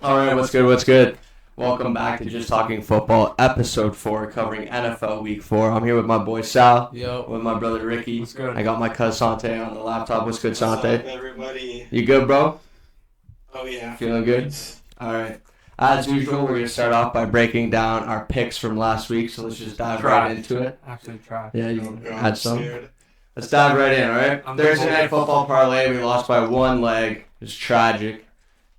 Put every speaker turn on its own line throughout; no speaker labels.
All right, what's good? What's good? Welcome back to Just Talking Football, episode 4, covering NFL Week 4. I'm here with my boy Sal, with my brother Ricky.
What's good?
I got my cousin Sante on the laptop. What's good, Sante?
What's up, everybody?
You good, bro?
Oh, yeah.
Feeling good? All right. As usual, we're going to start off by breaking down our picks from last week, so let's just dive right into it.
Absolutely trash.
Yeah, you
Oh, God,
had some.
scared.
Let's dive right in, all right?
I'm
Thursday
good.
Night Football Parlay, we lost by one leg. It was tragic.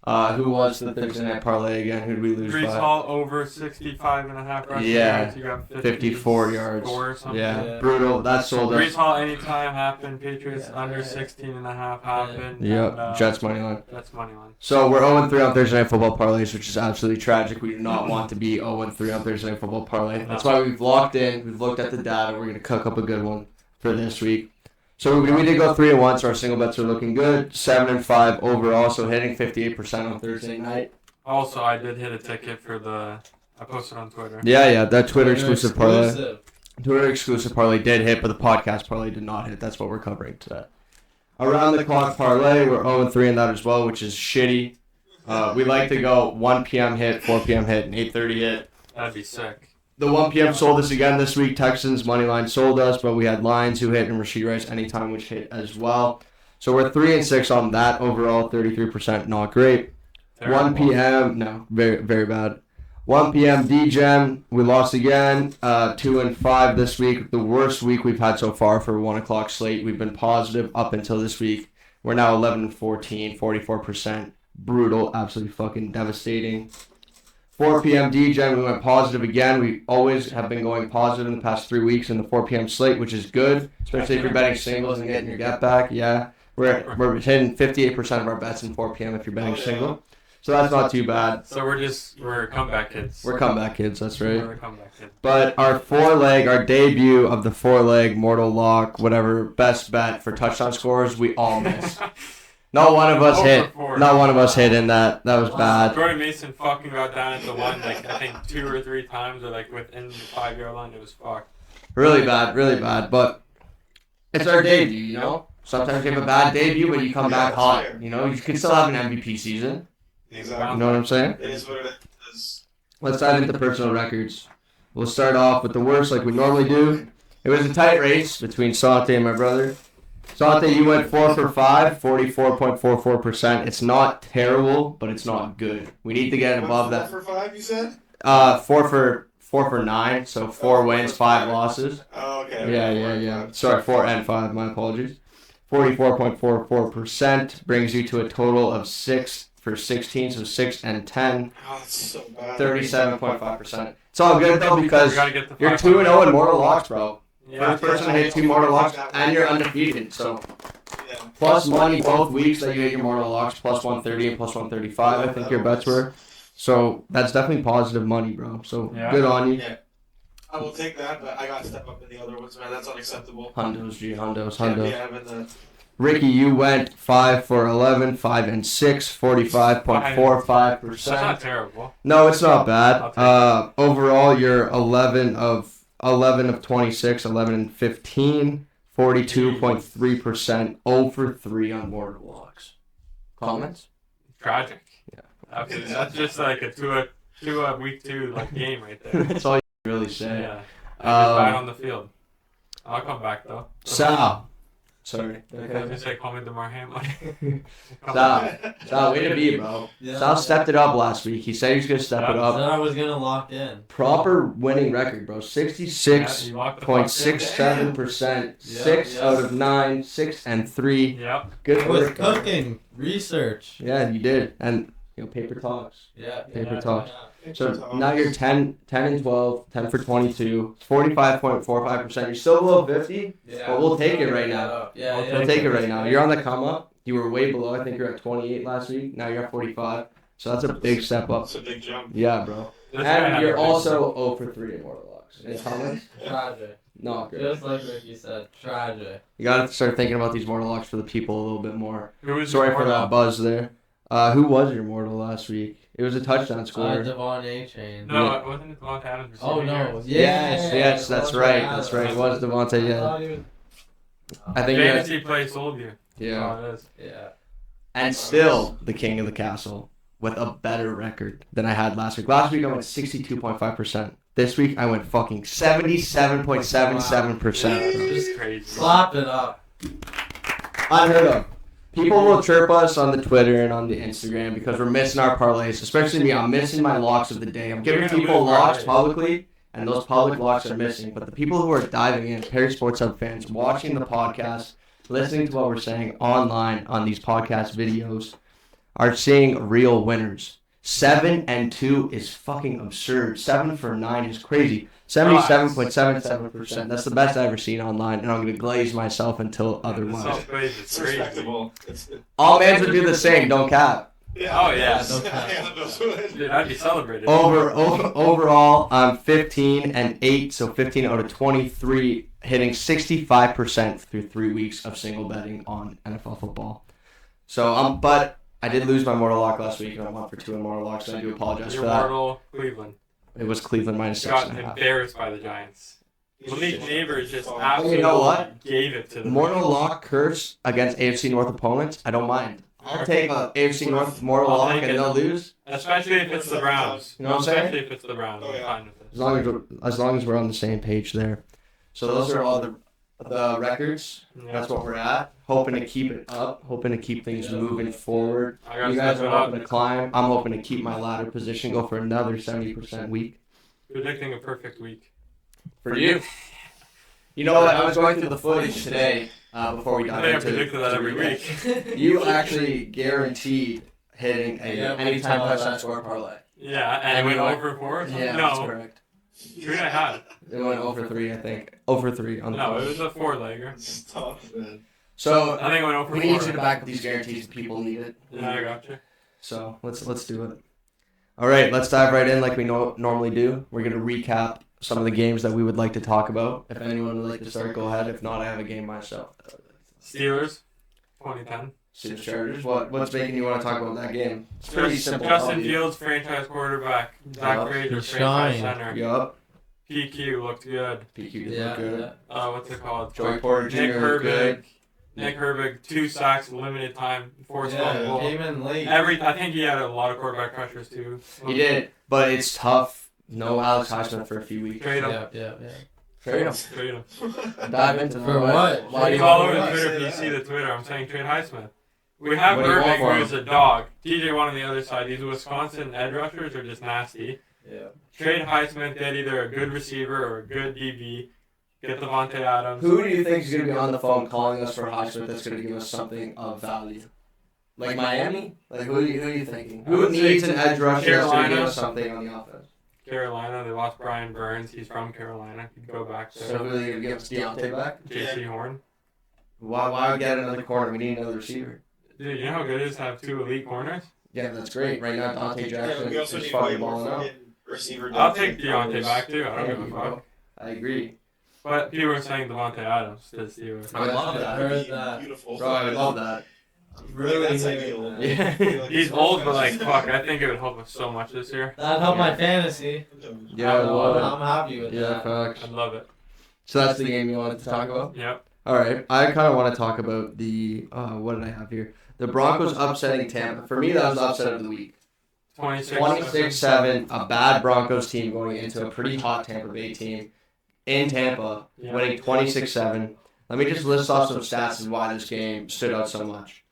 Who was the Thursday Night Parlay again? Who did we lose
Brees
by?
Hall over 65.5 rushing
Yeah.
yards. You got
54 yards.
Or something.
Yeah, brutal. That sold
Brees
us.
Hall anytime happened. Patriots under 16.5 happened.
Yep,
And,
Jets money line.
Jets money line.
So we're 0-3 on Thursday Night Football parlays, which is absolutely tragic. We do not want to be 0-3 on Thursday Night Football parlay. That's why we've locked in. We've looked at the data. We're going to cook up a good one for this week. So we did go 3-1, so our single bets are looking good. 7-5 overall, so hitting 58% on Thursday night.
Also, I did hit a ticket for I posted on Twitter.
Yeah, that Twitter exclusive parlay. Twitter exclusive parlay did hit, but the podcast parlay did not hit. That's what we're covering today. Around the clock parlay, we're 0-3 in that as well, which is shitty. We like to go 1 p.m. hit, 4 p.m. hit, and 8:30 hit.
That'd be sick.
The 1 p.m. sold us again this week. Texans money line sold us, but we had Lions who hit and Rashid Rice anytime, which hit as well. So we're 3-6 on that overall, 33%, not great.
Terrible.
1 p.m. No, very very bad. 1 p.m. D-Gem, we lost again. 2-5 this week. The worst week we've had so far for 1 o'clock slate. We've been positive up until this week. We're now 11-14, 44%. Brutal, absolutely fucking devastating. 4 p.m. D-Gen, we went positive again. We always have been going positive in the past 3 weeks in the 4 p.m. slate, which is good, especially if you're betting singles and getting your get back. Yeah, we're hitting 58% of our bets in 4 p.m. if you're betting single. So that's not too bad.
So we're comeback kids.
We're comeback kids, that's right.
We're comeback kids.
But our our debut of the 4-leg mortal lock, whatever, best bet for touchdown scores, we all missed. Not one of us hit. Not one of us hit in that. That was bad.
Jordan Mason fucking got down at the one, I think 2 or 3 times, or within the 5-yard line. It was fucked.
Really bad. But it's our debut, you know? Sometimes you have a bad debut, but you come back hot. You know, you can still have an MVP season.
Exactly.
You know what I'm saying?
It is what it is.
Let's dive into personal records. We'll start off with the worst like we normally do. It was a tight race between Sante and my brother. Sante, you went 4 for 5, 44.44%. It's not terrible, but it's not good. We need to get above that.
4 for 5, you said?
4 for 9, so 4 wins, 5 losses.
Oh, okay.
Yeah. Sorry, 4 and 5, my apologies. 44.44% brings you to a total of 6 for 16, so 6 and 10.
Oh, that's so bad.
37.5%. It's all good, though, because you're 2-0 in Mortal Locks, bro.
Yeah.
First person to hit 2 Mortal Locks, and you're undefeated, so...
Yeah.
Plus money both weeks that you hit your Mortal Locks, plus 130 and plus 135, I think your bets were. So that's definitely positive money, bro. So good on you.
Yeah. I will take that, but I got to step up in the other ones, man. That's unacceptable.
Hundos.
Can't be having the...
Ricky, you went 5 for 11, 5 and 6, 45.45%.
That's not terrible.
No, it's not bad. Overall, you're 11 of 26, 11 and 15, 42.3%, 0 for 3 on Mortal Locks. Comments?
Tragic.
Yeah.
Absolutely. That's just like a two week 2 game right there.
That's all you can really say.
Yeah. I just bad on the field. I'll come back though.
Sal. Sorry.
I was gonna say call me DeMar Hamlin.
Sal, way to be, bro.
Yeah.
Sal stepped it up last week. He said he was going to step it
I
up.
said I was gonna lock in.
Proper winning record, bro. 66.67%. 6 out of 9, 6 and 3.
Yep.
Good
I was
work.
cooking research.
Yeah, you did. And, paper talks.
Yeah.
Paper talks. So now you're 10 and 12, 10 for 22, 45.45%. You're still below 50, but we'll take it right now. We'll take it right now. You're on the come up. You were way below. I think you're at 28 last week. Now you're at 45. So that's a big step up.
That's a big jump.
Yeah, bro. And you're also 0 for 3 in Mortal Locks. Any comments?
Tragic.
Not good.
Just like Ricky said, tragic.
You gotta start thinking about these Mortal Locks for the people a little bit more.
Who was
Sorry
your
for that
mortal?
buzz there. Who was your Mortal last week? It was a touchdown scorer.
Devon A. Chain.
No,
Yeah.
it wasn't it Devontae Adams.
Oh
receiving
no.
yards?
Yes, that's right. That's right. It was Devontae, yeah. I think
Fantasy play sold you.
yeah.
Oh, it is.
Yeah.
And still the king of the castle. with a better record than I had last week. Last week I went 62.5%. This week I went fucking 77.77%.
Just crazy.
Slap it up.
Unheard of. People will chirp us on the Twitter and on the Instagram because we're missing our parlays, especially me. I'm missing my locks of the day. I'm giving people locks publicly, and those public locks are missing. But the people who are diving in, Perry Sports Hub fans, watching the podcast, listening to what we're saying online on these podcast videos, are seeing real winners. 7-2 is fucking absurd. 7 for 9 is crazy. 77.77%. That's the best I've ever seen online, and I'm going to glaze myself until otherwise.
It's
respectable.
All mans would do the same. Don't cap.
Yeah.
Oh, yeah. Dude, I'd be celebrated.
Overall, I'm 15-8, so 15 out of 23, hitting 65% through 3 weeks of single betting on NFL football. So, but I did lose my mortal lock last week, and I went for 2 in mortal locks, and I do apologize
Your
for that.
mortal Cleveland.
It was Cleveland minus
Got
6.5.
embarrassed by the Giants. Malik Neighbors just
You
absolutely
know what?
gave it to them.
Mortal lock curse against AFC North opponents, I don't mind. I'll take a AFC North mortal
I'll
lock
take
and
it.
they'll lose.
Especially if it's the Browns.
You know what I'm saying?
Especially if it's the Browns.
Oh, yeah.
I'm fine with it.
As long as we're on the same page there. So those are all the records.
Yeah.
That's what we're at. Hoping to keep it up. Hoping to keep things moving forward.
I gotta
You guys
step
are
it up.
hoping to climb. I'm hoping to keep my ladder position. Go for another 70% week.
Predicting a perfect week.
For you. You know what? I was going through the footage today before we
I
dive
think I
into
predicted that every
recap.
week.
You actually guaranteed hitting a
Yeah,
anytime
we
touchdown
that.
score parlay.
Yeah, and it went over 4 or something?
Yeah, that's
No.
correct.
Who did I have?
It went over 3, I think. Over 3 on the
No, it
phone.
was a 4-legger.
It's tough, man.
So
I think it went over
we
4.
need you to back up these guarantees. People need it.
Yeah, I got you.
So let's do it. All right, let's dive right in like we normally do. We're gonna recap some of the games that we would like to talk about. If anyone would like to start, go ahead. If not, I have a game myself.
Steelers, 2010.
Steelers Chargers. What's making you want to talk about that game? It's pretty simple.
Justin Fields, franchise quarterback. Zach
Yup.
Frazier,
He
franchise
shined.
center.
Yup.
PQ looked good.
PQ did
Yeah,
look good.
yeah.
What's it called?
Joey Porter Jr.
Nick
looked
Herbig.
good.
Nick Herbig, 2 sacks, limited time, forced
Yeah,
fumble.
came in late.
I think he had a lot of quarterback pressures too.
He did, but it's tough. No Alex Highsmith for a few weeks.
Trade him.
Yeah.
Trade him.
Trade him.
Dive into
For what?
Why do
He's
you
all
want
over
to
Twitter if you see the Twitter. I'm saying trade Highsmith. We have
What do you want
Herbig,
for
who's a dog. TJ one on the other side. These Wisconsin edge rushers are just nasty.
Yeah.
Trade Highsmith, get either a good receiver or a good DB. Get Devontae Adams.
Who do you think is going to be on the phone calling us for Highsmith that's going to give us something of value? Like Miami? Like who are you thinking?
I
Who
would
needs
say
an edge rusher that's going to give
Carolina.
us something on the offense?
Carolina, they lost Brian Burns. He's from Carolina. He'd go back
So
there.
who are they going to give us? Deontay back?
JC Horn.
Why get another corner? We need another receiver.
Dude, you know how good it is to have 2 elite corners?
Yeah, that's great. Right now, Dante
Yeah,
Jackson
we also
is
need
fucking
way more
balling out.
fucking receiver.
I'll
depth
take
than
Deontay
covers.
back too. I don't
Thank
give
you,
a
bro.
fuck.
I agree.
But people are saying Devontae Adams to the Steelers.
I would love that.
That'd be
Heard that.
Beautiful.
Bro, I would love that.
Really
That's
hearing
ideal.
that.
Yeah.
He's old, but like, fuck, I think it would help us so much this year.
That'd help my fantasy.
Yeah,
I
well,
I'm happy with
yeah,
that.
facts.
I'd love it.
So that's the game you wanted to talk about?
Yep.
All right. I kind of want to talk about the, what did I have here? The Broncos upsetting Tampa. For me, that was the upset of the week. 26-7, a bad Broncos team going into a pretty hot Tampa Bay team in Tampa,
Yeah.
winning 26-7. Let me just list off some stats of why this game stood out so much.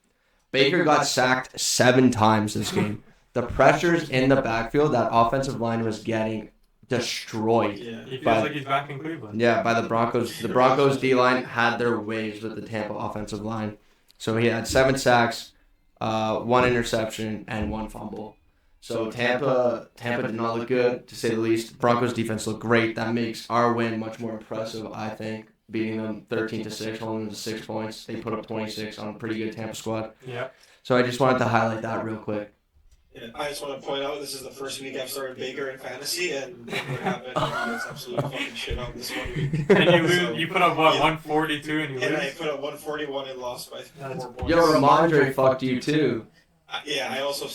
Baker got sacked 7 times this game. The pressures in the backfield, that offensive line was getting destroyed.
Yeah.
He feels
But-
like he's back in Cleveland.
Yeah, by the Broncos. The Broncos D-line had their ways with the Tampa offensive line. So he had 7 sacks, 1 interception, and 1 fumble. So Tampa did not look good, to say the least. Broncos defense looked great. That makes our win much more impressive, I think. Beating them 13-6, holding them to 6 points. They put up 26 on a pretty good Tampa squad.
Yeah.
So I just wanted to highlight that real quick.
Yeah, I just want to point out this is the first week I've started Baker in fantasy, and what happened? He gets absolutely fucking shit on this 1 week.
And you
So,
lose. You put up what,
yeah.
142, and you
And I
lose.
put up 141 and lost by 4 points.
Yo, Ramondre fucked you too.
Yeah, I also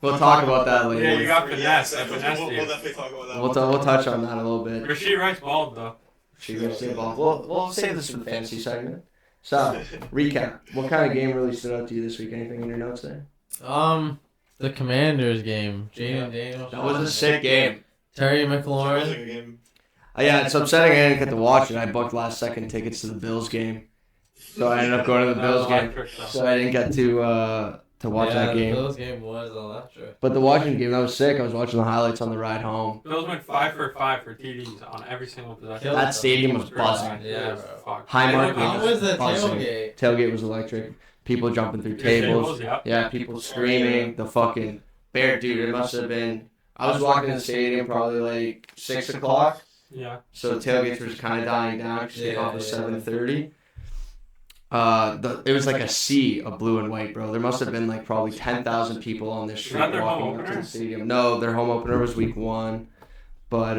We'll talk about that later.
Yeah, you got
Yeah,
finesse. I
we'll
finessed
we'll
you.
definitely talk about that.
We'll touch on that a little bit.
Rasheed Rice bald though.
We'll save this for the fantasy segment. So, recap. What kind of game really stood out to you this week? Anything in your notes there?
The the Commanders game. Jaden Daniels.
That was a sick game.
Terry
It was
McLaurin.
a good game.
Yeah, it's upsetting I didn't get to watch it. I booked last second tickets to the Bills game. So I ended up going to the Bills game. So I didn't get to watch that
The
game.
Bills game was electric.
But the Washington game, that was sick. I was watching the highlights on the ride home.
Bills went 5 for 5 for TDs on every single possession.
That stadium was buzzing.
Yeah,
bro.
Highmark
How was the
buzzing.
tailgate?
Tailgate was electric. People jumping through tables. Yeah, people screaming. The fucking bear dude. It must have been. I was walking in the stadium probably like 6 o'clock.
Yeah.
So the tailgates were kind of dying down because they off at 7:30. It was like a sea of blue and white, bro. There must have been like probably 10,000 people on this street
that their
walking
home
up to
opener?
the stadium. No, their home opener was week 1, but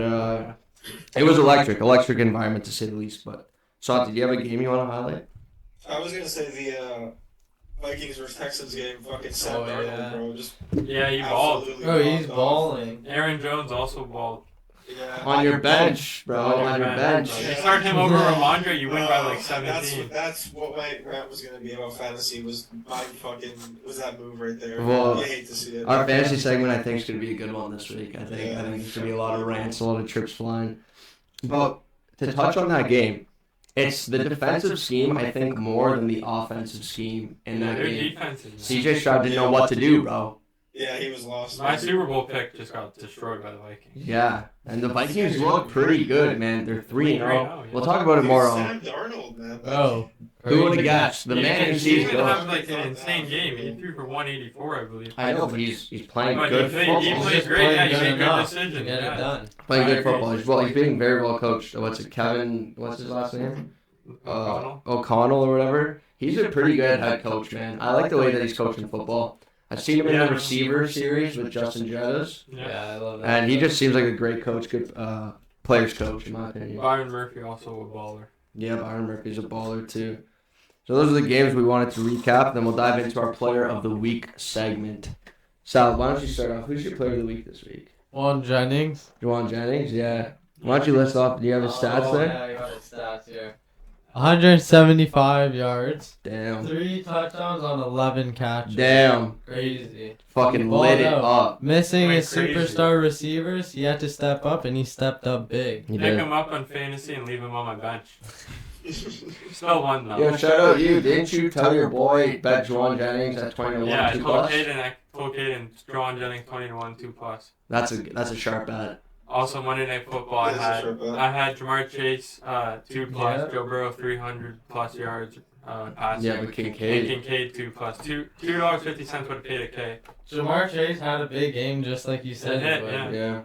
it was electric environment to say the least. But so, did you have a game you want to highlight?
I was gonna say the Vikings versus Texans game. Fucking Sam
Oh,
Darnold,
yeah.
bro. Just
Yeah, he balled.
absolutely
Bro, he's
off.
balling.
Aaron Jones also balled.
Yeah.
On your bench, bro. On your bench.
You start him over Ramondre, you win by like
That's
17.
what my rant was gonna be about fantasy. Was that move right there?
Well,
I hate to see it.
Our fantasy segment, I think, is going to be a good one this week. I think there's going to be a lot of rants, a lot of trips flying. But to touch on that game, it's the defensive scheme, I think, more than the offensive scheme in that
Their
game.
defense is
CJ Stroud didn't know what to do, bro.
Yeah, he was lost.
My Super Bowl pick just got destroyed by the Vikings.
Yeah, and the Vikings look pretty good, man. They're 3-0.
Yeah.
We'll talk about it
Dude,
more
Sam
on.
Darnold, man.
Oh.
Who would have guessed? The
He
man who
didn't
sees
even have
ghosts.
like an insane game. He threw for 184, I believe.
I know, but he's playing
But
good
he
football.
plays
Just
great. Yeah,
playing
he
good
made good
enough
decisions.
to get it done.
Playing good football. He's being very well coached. What's it, Kevin? What's his last name? O'Connell or whatever. He's a pretty good head coach, man. I like the way that he's coaching football. I've seen him in the receiver series with Justin Jettas,
Yeah.
I love that.
and he just seems like a great coach, good players coach in my opinion.
Byron Murphy also a baller.
Yeah, Byron Murphy's a baller too. So those are the games we wanted to recap. Then we'll dive into our player of the week segment. Sal, why don't you start off? Who's your player of the week this week?
Juan Jennings.
Juwan Jennings. Yeah. Why don't you list off? Do you have his stats there?
Yeah, I got his stats here. 175 yards.
Damn.
3 touchdowns on 11 catches.
Damn.
Crazy.
Fucking
Balled
lit it
out.
up.
Missing
Went
his
crazy.
superstar receivers, he had to step up, and he stepped up big.
He
Pick
did.
him up on fantasy and leave him on my bench. Still won though.
Yo, shout out you. Didn't you tell your boy bet Juwan Jennings at 20 to 1
Yeah, I
2
told
plus?
Caden John Jennings 20-1 2+.
That's a sharp bet.
Also Monday Night Football,
That is a sure bet.
I had Jamar Chase 2+,
Yeah.
Joe Burrow 300+ yards passing.
Yeah, but
And
Kincaid.
Kincaid 2+. $2.50 would have paid a K.
Jamar Chase had a big game, just like you said.
It
he
hit,
would.
Yeah.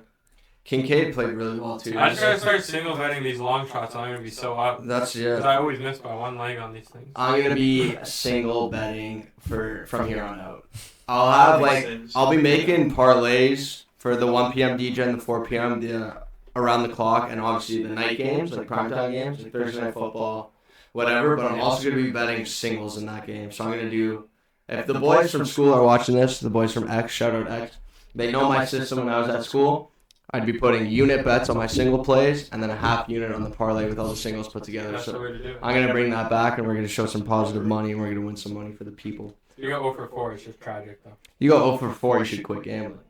Kincaid played really well too.
I just gotta start single betting these long shots. I'm gonna be so up.
That's
Because
yeah.
I always miss by one leg on these things.
I'm gonna be single betting from here on out. I'll be making parlays for the 1 p.m. DJ and the 4 p.m. Around the clock, and obviously the night games, like primetime games, like Thursday Night Football, whatever. But I'm also gonna be betting singles in that game. So I'm gonna do. If the boys from school are watching this, the boys from X, shout out X, they know my system when I was at school. I'd be putting unit bets on my single plays and then a half unit on the parlay with all the singles put together.
That's the
So
way to do it.
I'm gonna bring that back, and we're gonna show some positive money, and we're gonna win some money for the people.
You got 0 for 4. It's just tragic though.
You go 0 for 4, you should quit gambling.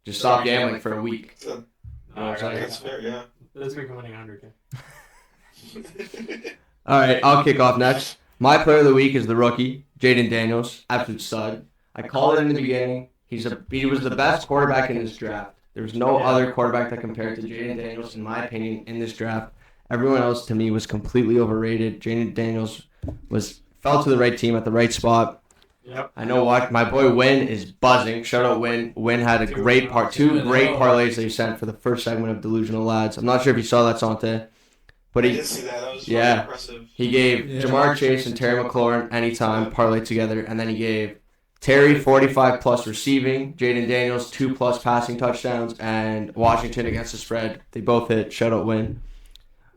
Just stop gambling for a week.
No,
That's fair, yeah.
This week I'm winning 100K.
All right, I'll kick off next. My player of the week is the rookie, Jaden Daniels, absolute stud. I called it in the beginning. He was the best quarterback in this draft. There was no other quarterback that compared to Jaden Daniels, in my opinion, in this draft. Everyone else, to me, was completely overrated. Jaden Daniels fell to the right team at the right spot.
Yep.
I know what my boy Win is buzzing. Shout out Win. Win had a great two great parlays that he sent for the first segment of Delusional Lads. I'm not sure if you saw that, Sante, but
I
he
did see that. That was
Yeah.
impressive.
he gave
Yeah.
Jamar Chase and Terry McLaurin anytime parlay together, and then he gave Terry 45 plus receiving, Jaden Daniels 2+ passing touchdowns, and Washington against the spread. They both hit. Shout out Win.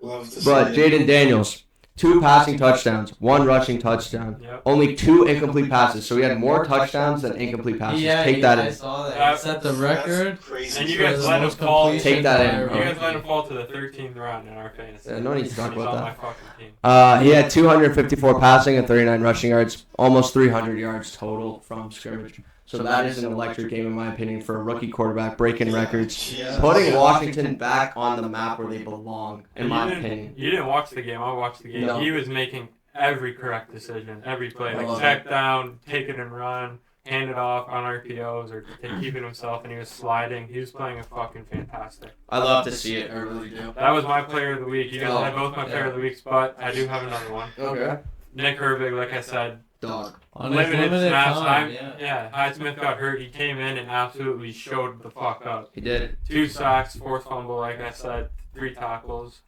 Love to
But
see it.
Jaden Daniels, 2 passing touchdowns, 1 rushing touchdown,
Yep.
only 2 incomplete passes. So he had more touchdowns than incomplete passes. Take that
I
in.
saw that.
Yeah.
He set the
That's
record.
crazy.
And you
for
guys
the
let him
most
fall.
completions
Take that in,
by a
bro.
You
rookie.
guys let him fall to the 13th round in our fantasy.
No need to talk
He's
about
on
that.
my fucking team.
He had 254 passing and 39 rushing yards, almost 300 yards total from scrimmage. So that is an electric game, in my opinion, for a rookie quarterback, breaking records,
Yeah.
putting Washington back on the map where they belong, in my opinion.
You didn't watch the game. I watched the game.
No.
He was making every correct decision, every play.
I
Like
love
check down, take it and run, hand it off on RPOs, or keep it himself, and he was sliding. He was playing a fucking fantastic.
I love to see it. I really do.
That was my player of the week. You guys
Oh,
had both my player of the weeks, but I do have another one.
Okay.
Nick Herbig, like I said,
Dog.
On his
limited
limited
snaps.
time,
Yeah, Highsmith got hurt. He came in and absolutely showed the fuck up.
He did.
2 sacks, forced fumble, like I said, 3 tackles.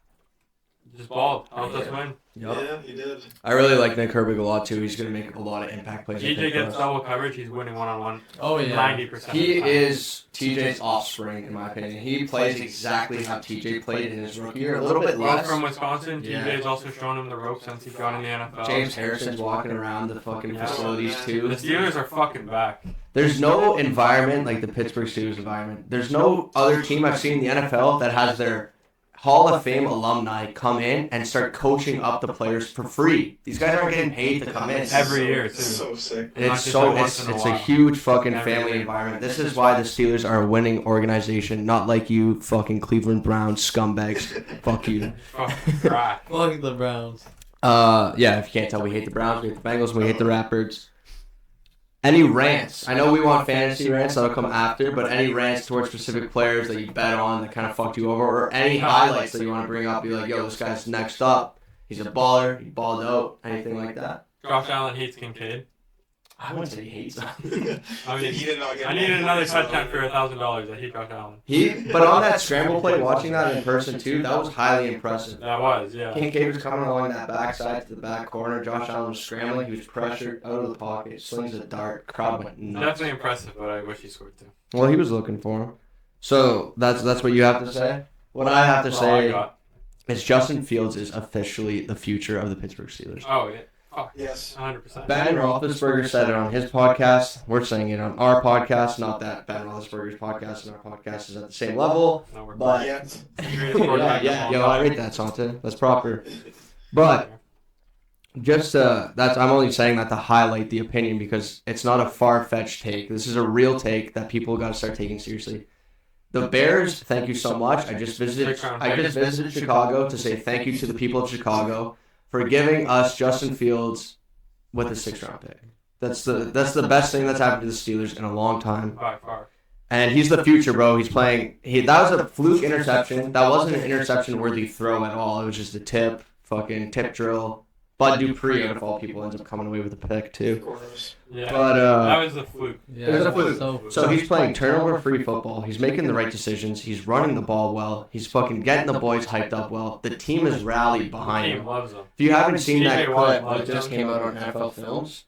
Just balled. Helped us win.
Yep.
Yeah, he did.
I really like Nick Herbig a lot, too. He's going to make a lot of impact plays. I
TJ
think, for
gets
us.
double coverage. He's winning 1-on-1.
Oh yeah.
90%.
He
of the time.
is TJ's offspring, in my opinion. He plays exactly how TJ played in his rookie year, a little bit
Well,
less.
from Wisconsin,
Yeah.
TJ's also shown him the ropes since he got in the NFL.
James Harrison's walking around the fucking
Yeah.
facilities,
The
too.
Steelers are fucking back.
There's no environment like the Pittsburgh Steelers environment. There's no other team I've seen in the NFL that has their Hall of Fame alumni come in and start coaching up the players for free. These guys aren't getting paid to come in.
Every year, too.
It's so sick.
And
Not
it's
just
so
like once in a
it's a
while.
huge fucking
Every
family
year.
environment. This is why the Steelers are a winning organization, not like you fucking Cleveland Browns scumbags. Fuck you.
Fucking crap.
Fuck the Browns.
Yeah, if you can't tell, we hate the Browns, we hate the Bengals, we hate the Raptors. Any rants? I know we want fantasy rants that'll come after, but any rants towards specific players that you bet on that kind of fucked you over, or any highlights that you want to bring up, be like, yo, this guy's next up. He's a baller. He balled out. Anything like that?
Josh Allen hates Kincaid.
I wouldn't say he hates him.
I mean,
He did not get
I needed another touchdown for $1,000. I hate Josh Allen.
But on that scramble play, watching that in person too, that was highly impressive.
That was, yeah.
Kincaid was coming along that backside to the back corner. Josh Allen was scrambling. He was pressured out of the pocket. Slings a dart. Crowd went nuts.
Definitely impressive, but I wish he scored too.
Well, he was looking for him. So that's what you have to say. What I have to
That's all I
say
got.
is Justin Fields is officially the future of the Pittsburgh Steelers.
Oh, yeah. Fuck.
Yes.
100%.
Ben Roethlisberger said it on his podcast. We're saying it on our podcast. Not that Ben Roethlisberger's podcast and our podcast is at the same level.
No, we're
But
Yet.
Greatest quarterback of all
yo, I
time.
rate that, Santa. That's proper. But just that's I'm only saying that to highlight the opinion because it's not a far-fetched take. This is a real take that people got to start taking seriously. The Bears, thank you so much. I just visited Chicago to say thank you to the people of Chicago for giving us Justin Fields with a 6th-round pick. That's the best thing that's happened to the Steelers in a long time.
By far.
And he's the future, bro. He's playing. That was a fluke interception. That wasn't an interception-worthy throw at all. It was just a fucking tip drill. Bud Dupree, out of all people, ends up coming away with a pick too.
Of course.
Yeah.
But
that was the fluke.
Yeah,
It was a
that
fluke.
so
so he's playing turnover-free football. He's making the right decisions. He's running the ball well. He's fucking getting the boys hyped up well. The team is rallied behind
Team
him.
loves him.
If you haven't seen that
TJ Watt
clip
loves
that just
him.
came out on NFL Films,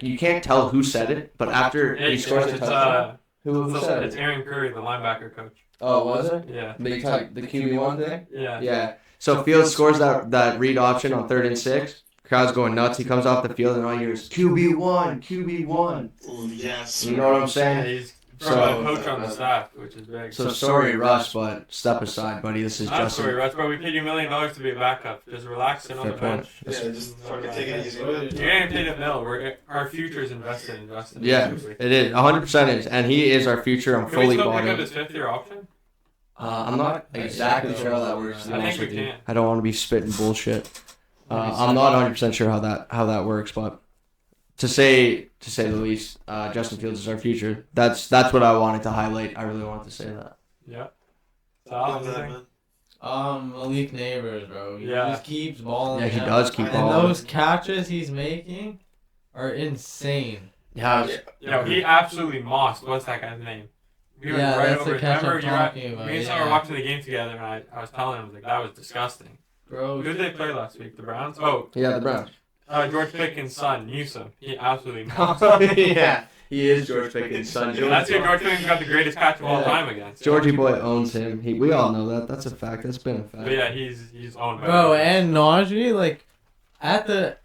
you can't tell who said it, but after he scores a touchdown, who said
It's
it?
Aaron Curry, the linebacker coach.
Oh, was it?
Yeah.
The QB1 thing?
Yeah.
Yeah. So Fields scores that read option on 3rd and 6. Crowd's going nuts. He comes off the field and all you hear is QB1, QB1.
Yes.
You know what I'm
Yeah,
saying?
he's
So-
from a coach on the staff, which is big.
So sorry, Russ, but step aside, buddy. This is
I'm
Justin.
sorry, Russ, but we paid you $1 million to be a backup. Just relax and on the
Fair point.
bench.
Yeah, just fucking take it easy, man.
You're getting paid $1 million. Our future is invested in Justin.
Yeah, it is. 100% is. And he is our future. I'm
Can we
fully
still
bought
pick up
in.
his 5th-year option?
I'm not exactly sure how that works. to be
I
honest
think we
with you.
can.
I don't want to be spitting bullshit. I'm not 100% sure how that works, but to say the least, Justin Fields is our future. That's what I wanted to highlight. I really wanted to say that.
Yeah.
Love that,
Anything?
man.
Malik Neighbors, bro. He
Yeah.
just keeps balling.
Yeah, he
out.
does keep
And
balling.
those catches he's making are insane.
Yeah,
Yo, he absolutely mossed. What's that guy's name? We were
Yeah,
right
that's
over
the
it.
catch
Remember,
I'm
you were
talking about,
me and Sam
yeah.
were watching the game together, and I was telling him, like, that was disgusting.
Bro,
Who did they play last week? The Browns? Oh,
yeah, the Browns.
George Pickens' son, Newsom. He absolutely mossed.
Yeah, he is George Pickens' son.
That's who George Pickens got the greatest catch of all time against.
Georgie boy owns him. We all know that. That's a fact. That's been a fact.
But yeah, he's owned by
bro,
him.
and Najee, like,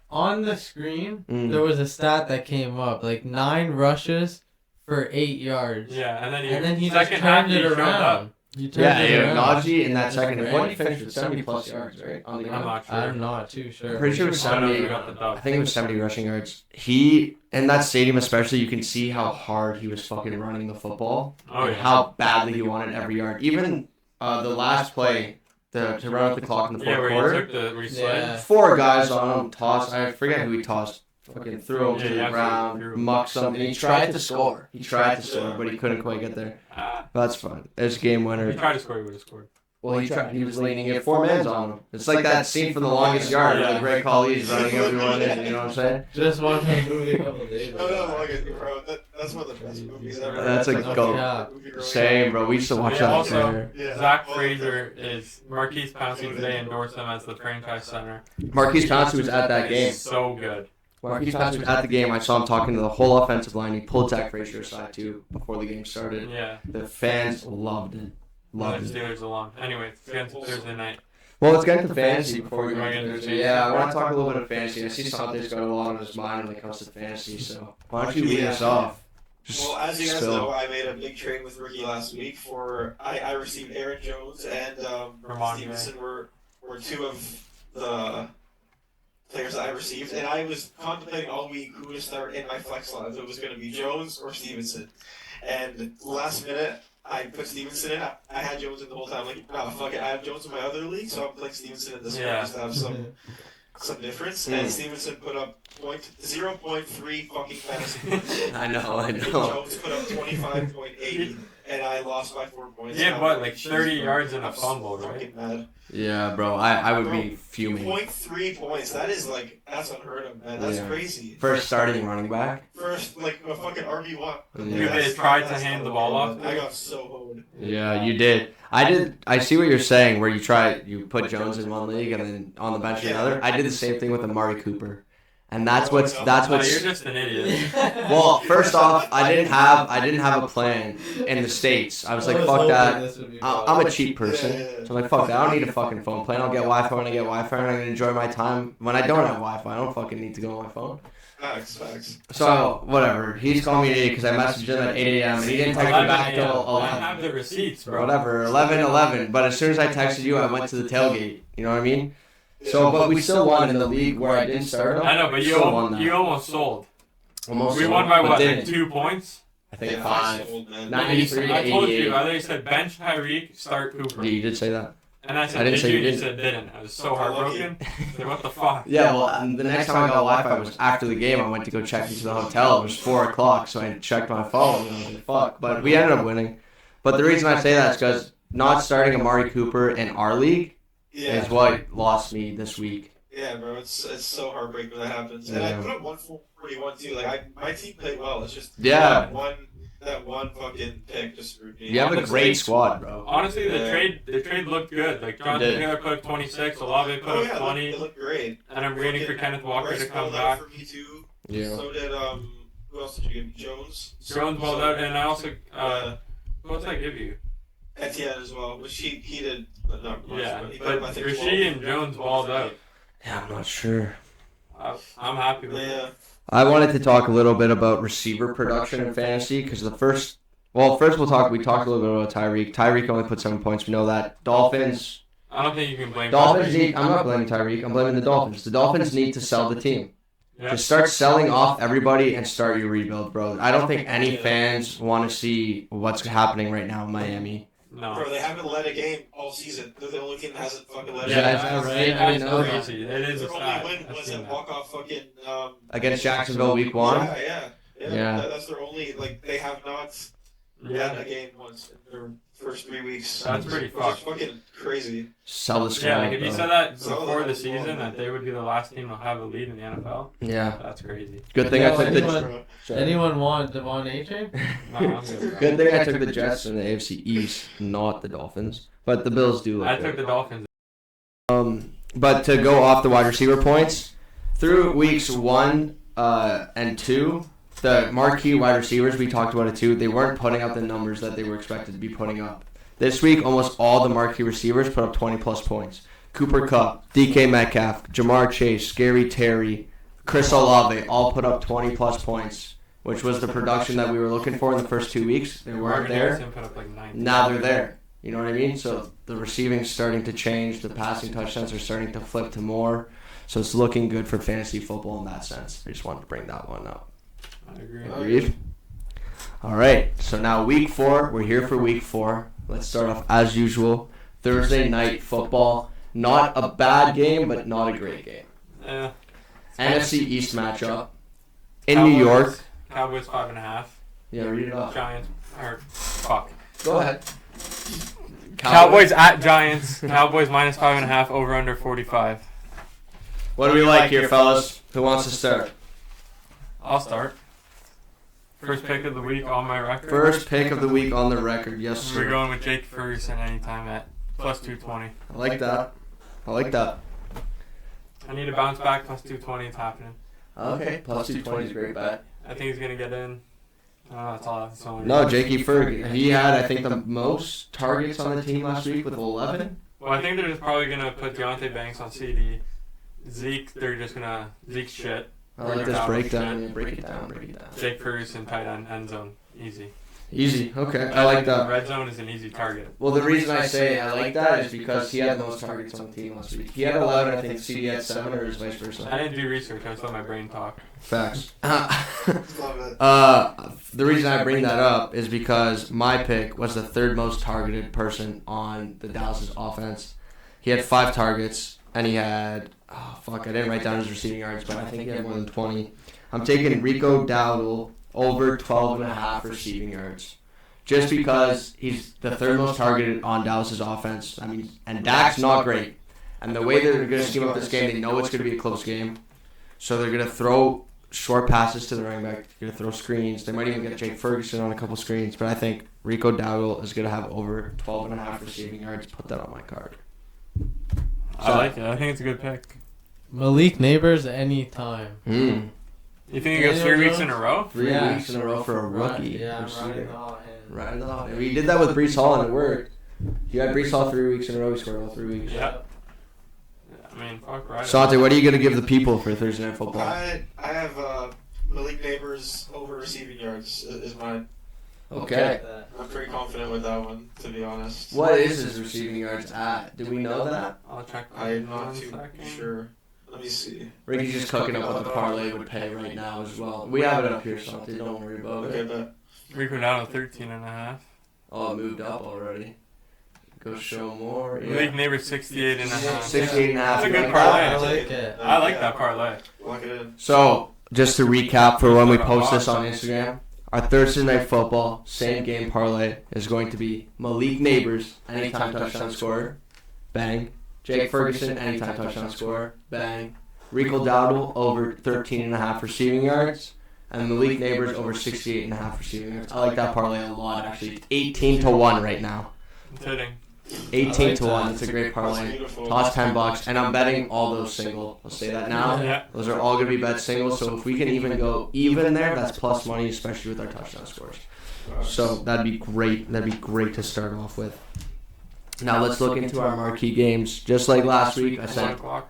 on the screen,
Mm.
there was a stat that came up, like 9 rushes for 8 yards.
Yeah, and then
And then he just
second half
turned it
he showed
around.
up.
You turned
Yeah,
it
yeah,
around.
Najee in that
That's
second.
great.
What did he finish with? 70 plus yards, right? On the
I'm
ground.
not sure.
I'm not too sure.
I'm pretty sure it was
I know
70.
we got the dub.
I think it was 70 rushing yards. He, in that stadium especially, you can see how hard he was fucking running the football.
Oh,
And
yeah.
how badly he wanted every yard. Even the last play to run out the clock in the
Yeah,
fourth
where
quarter.
he took the where he slid.
Yeah.
4 guys on him, tossed. I forget who he tossed. Fucking threw him
Yeah,
to
he
the
absolutely
ground,
threw him.
mucked something. He tried to score. He tried to score, but he couldn't quite get there. That's fun. It's a game
He
winner.
tried to score, he would have scored.
Well, he tried. He was leaning it. 4 mans on him. It's like that scene from The Longest Yard where the Great Khali's running everyone in. You know what I'm saying?
Just watched that movie a couple of days
No,
ago.
no, like, bro, that's one of the best movies ever.
That's a
Like,
goat.
Yeah.
movie growing
Same,
up.
bro. We used to watch
Yeah,
that
also-
together.
Yeah.
Zach Fraser is Marquise Pouncey today endorsed him as the franchise center.
Marquise Pouncey was at that game.
So good.
Marquise Pouncey was at the game. I saw him talking to the whole offensive line. He pulled Zach Frazier aside too before the game started.
Yeah.
The fans loved it.
Love
Loved it.
Steelers along. Anyway, it's against Thursday night.
Well, let's get into fantasy before we go
Right
into
into
Thursday. Yeah, I want to talk a little bit of fantasy. I see Sante's got a lot on his mind when it comes to fantasy, so why don't you lead us off? Just
Well, as you guys
spill.
know, I made a big trade with Ricky last week I received Aaron Jones and
Ramondre.
Stevenson were 2 of the players that I received, and I was contemplating all week who to start in my flex line. If it was going to be Jones or Stevenson, and last minute I put Stevenson in. I had Jones in the whole time. Like, nah, fuck it. I have Jones in my other league, so I'm playing Stevenson in this one
Yeah.
just to have some difference. And Stevenson put up 0.3 fucking fantasy points.
I know.
Jones put up 25.8, and I lost by 4 points.
Yeah,
I'm
but like 30
Jesus,
yards and a
I'm
fumble,
so
right?
fucking mad.
Yeah, bro. I would be fuming.
0.3 points. That is like, that's unheard of, man. That's
Yeah.
crazy.
First starting running back.
First, like, a fucking RB1.
Yeah.
They tried to hand the ball off.
I got so hoed.
Yeah, you did. I see what you're saying. Where you put Jones in one league and then on the bench in another. I did the same thing with Amari Cooper, and that's
No,
what's.
you're just an idiot.
Well, first off, I didn't have a plan in the States. I was like, fuck that. I'm a cheap person, so I'm like, fuck that. I don't need a fucking phone plan. I'll get Wi-Fi when I get Wi-Fi, and I'm gonna enjoy my time. When I don't have Wi-Fi, I don't fucking need to go on my phone.
Facts.
So whatever. He's calling me an idiot because I messaged him at 8 a.m. and he didn't text me
11
back till
a.m. I
11.
have the receipts, bro.
Whatever, 11. But as soon as I texted you, I went to the tailgate. You know what I mean? So, but we still won in the league where I didn't start him.
I know, but you
Still won that.
almost sold.
Almost
We
sold,
won by
but
what, like
didn't.
2 points?
I think
Yeah,
5.
sold, man.
93 to
I told
88.
you. I literally said bench Tyreek, start Cooper.
Yeah, you did say that.
And I said,
I didn't
did
say
you?
you
You
didn't.
said didn't. I was so heartbroken. Like, what the fuck?
Yeah, well, the next time I got Wi-Fi was after the game. I went to go check into the hotel. It was 4 o'clock, so I checked my phone. And I was like, fuck. But we ended up winning. But the reason I say that is because not starting Amari Cooper in our league
Yeah.
is what lost me this week.
Yeah, bro, it's so heartbreaking when that happens. And
Yeah.
I put up 141 too. Like my team played well. It's just
Yeah.
that one fucking pick just screwed me.
You have a
Honestly-
great squad, bro.
Honestly, the
Yeah.
trade looked good. Like, Jonathan
It did.
Taylor put up 26, Olave put
Oh
up
yeah,
20,
it looked great.
and I'm waiting for Kenneth Walker
Bryce
to come
balled out
back.
for me too.
Yeah.
So did who else did you give me? Jones.
Jones balled out, and I also who else did I give you?
Etienne as well, which he did, but not much.
Yeah,
but he
but
put up, I think,
Rasheed
12.
and Jones balled out.
Yeah, I'm not sure.
I'm happy with it.
Yeah.
I wanted to talk a little bit about receiver production in fantasy because first we'll talk. We talked a little bit about Tyreek. Tyreek only put 7 points. We know that. Dolphins.
I don't think you can blame
Dolphins need. I'm not blaming Tyreek. I'm blaming the Dolphins. The Dolphins need to sell the team.
Yeah.
Just start selling off everybody and start your rebuild, bro. I don't think any fans want to see what's happening right now in Miami.
No.
Bro, they haven't led a game all season. They're the only team that hasn't fucking led a
Yeah,
game.
that's right. I didn't know that.
crazy. It is a
Their only
stat.
win
I've
was
seen
a
that.
walk-off fucking
Against Jacksonville week 1.
Yeah.
Yeah.
That's their only, like, they have not won
Yeah.
a game once in their first 3 weeks.
That's pretty
Which is
fucked.
fucking crazy.
Sell the squad.
Yeah, like if you
bro.
said that
So
before the
that's
season
wrong.
that they would be the last team to have a lead in the NFL,
Yeah.
that's crazy.
Good thing I took the.
Anyone- Anyone want Devon A-Chain?
No, I'm good.
Good thing I took the Jets in the AFC East, not the Dolphins. But the Bills do look
I
good.
took the Dolphins.
But to go off the wide receiver points, through weeks 1 and 2, the marquee wide receivers, we talked about it too, they weren't putting up the numbers that they were expected to be putting up. This week, almost all the marquee receivers put up 20-plus points. Cooper Kupp, DK Metcalf, Jamar Chase, Scary Terry, Chris Olave all put up 20-plus points, which was the production that we were looking for in the first 2 weeks. They weren't
Marvin
there.
Harrison put up like 9.
Now they're there. You know what I mean? So the receiving's starting to change. The passing touchdowns are starting to flip to more. So it's looking good for fantasy football in that sense. I just wanted to bring that one up.
I agree.
Agreed? All right. So now week 4. We're here for week 4. Let's start off as usual. Thursday night football. Not a bad game, but not a great game.
Yeah.
NFC East matchup in New York.
Cowboys 5.5.
Yeah, read it off.
Giants. Or fuck.
Go ahead.
Cowboys at Giants. Cowboys minus 5.5. Over under 45.
What do we like here, fellas? Who wants to start?
I'll start. First pick of the week on my record.
First pick of the week on the record. Yes,
We're
sir.
going with Jake Ferguson anytime at plus 220.
I like that. I like that.
I need to bounce back. Plus 220. It's happening.
Okay, plus 220 is a great bet.
I think he's gonna get in. That's all. That's the only
No,
reason.
Jakey Ferg. He had, I think, the most targets on the team last week with 11.
Well, I think they're just probably gonna put Deontay Banks on CD. Zeke, they're just gonna Zeke shit.
I like this breakdown. Yeah, break it down. Break it down.
Jake Ferguson, tight end zone, easy.
Easy. Okay, I like that.
Red zone is an easy target.
Well, the reason I say I like that is because he had the most targets on the team last week. He had 11, I think CD had 7, or vice versa.
I didn't do research. I just let my brain talk.
Facts.
Love it.
The reason I bring that up is because my pick was the third most targeted person on the Dallas' offense. He had 5 targets, and he had, I didn't write down his receiving yards, but I think he had more than 20. I'm taking Rico Dowdle over 12.5 receiving yards. Just because he's the third most targeted on Dallas' offense. I mean, and Dak's not great. And the way they're going to scheme up this game, they know it's going to be a close game. So they're going to throw short passes to the running back. They're going to throw screens. They might even get Jake Ferguson on a couple screens. But I think Rico Dowdle is going to have over 12.5 receiving yards. Put that on my card.
I like it. I think it's a good pick.
Malik Neighbors anytime.
You think he goes 3 weeks in a row?
3
Yeah.
weeks in a row for a rookie.
Yeah, I'm
receiver.
riding all in.
Right it off. We did that with Brees Hall and it worked. You had Brees Hall 3 weeks in a row. He scored all 3 weeks.
Yeah. I mean, fuck, right.
Sante, what are you going to give the people for Thursday Night Football?
I have Malik Neighbors over receiving yards is mine.
Okay.
I'm pretty confident with that one, to be honest.
What is his receiving yards at? Do we know that?
I'll check.
I'm not
one
too
second.
sure. Let me see.
Ricky's just cooking up what the parlay would pay right now as well. We have it up here, Sante. Don't worry about
Okay,
it.
but
Rico down to 13.5.
Oh, it moved up already. Go show more.
League
Yeah.
neighbor 68.5.
68.5.
That's a good
Yeah.
parlay.
I like it.
I like that parlay.
lock it in.
So, just to recap for when we post this on Instagram, our Thursday Night Football same game parlay is going to be Malik Neighbors, anytime touchdown scorer, bang. Jake Ferguson, anytime touchdown scorer, bang. Rico Dowdle over 13.5 receiving yards, and Malik Neighbors over 68.5 receiving yards. I like that parlay a lot, actually. It's 18-1 right now.
It's hitting.
18-1. It's a great parlay.
Beautiful.
Toss $10, and I'm betting all those single. I'll say that now.
Yeah.
Those are all going to be bet singles, so if we can even go even there, that's plus money, especially with our touchdown scores. So that'd be great. That'd be great to start off with. Now let's look into our marquee games. Just like last week, I
1
sent
o'clock.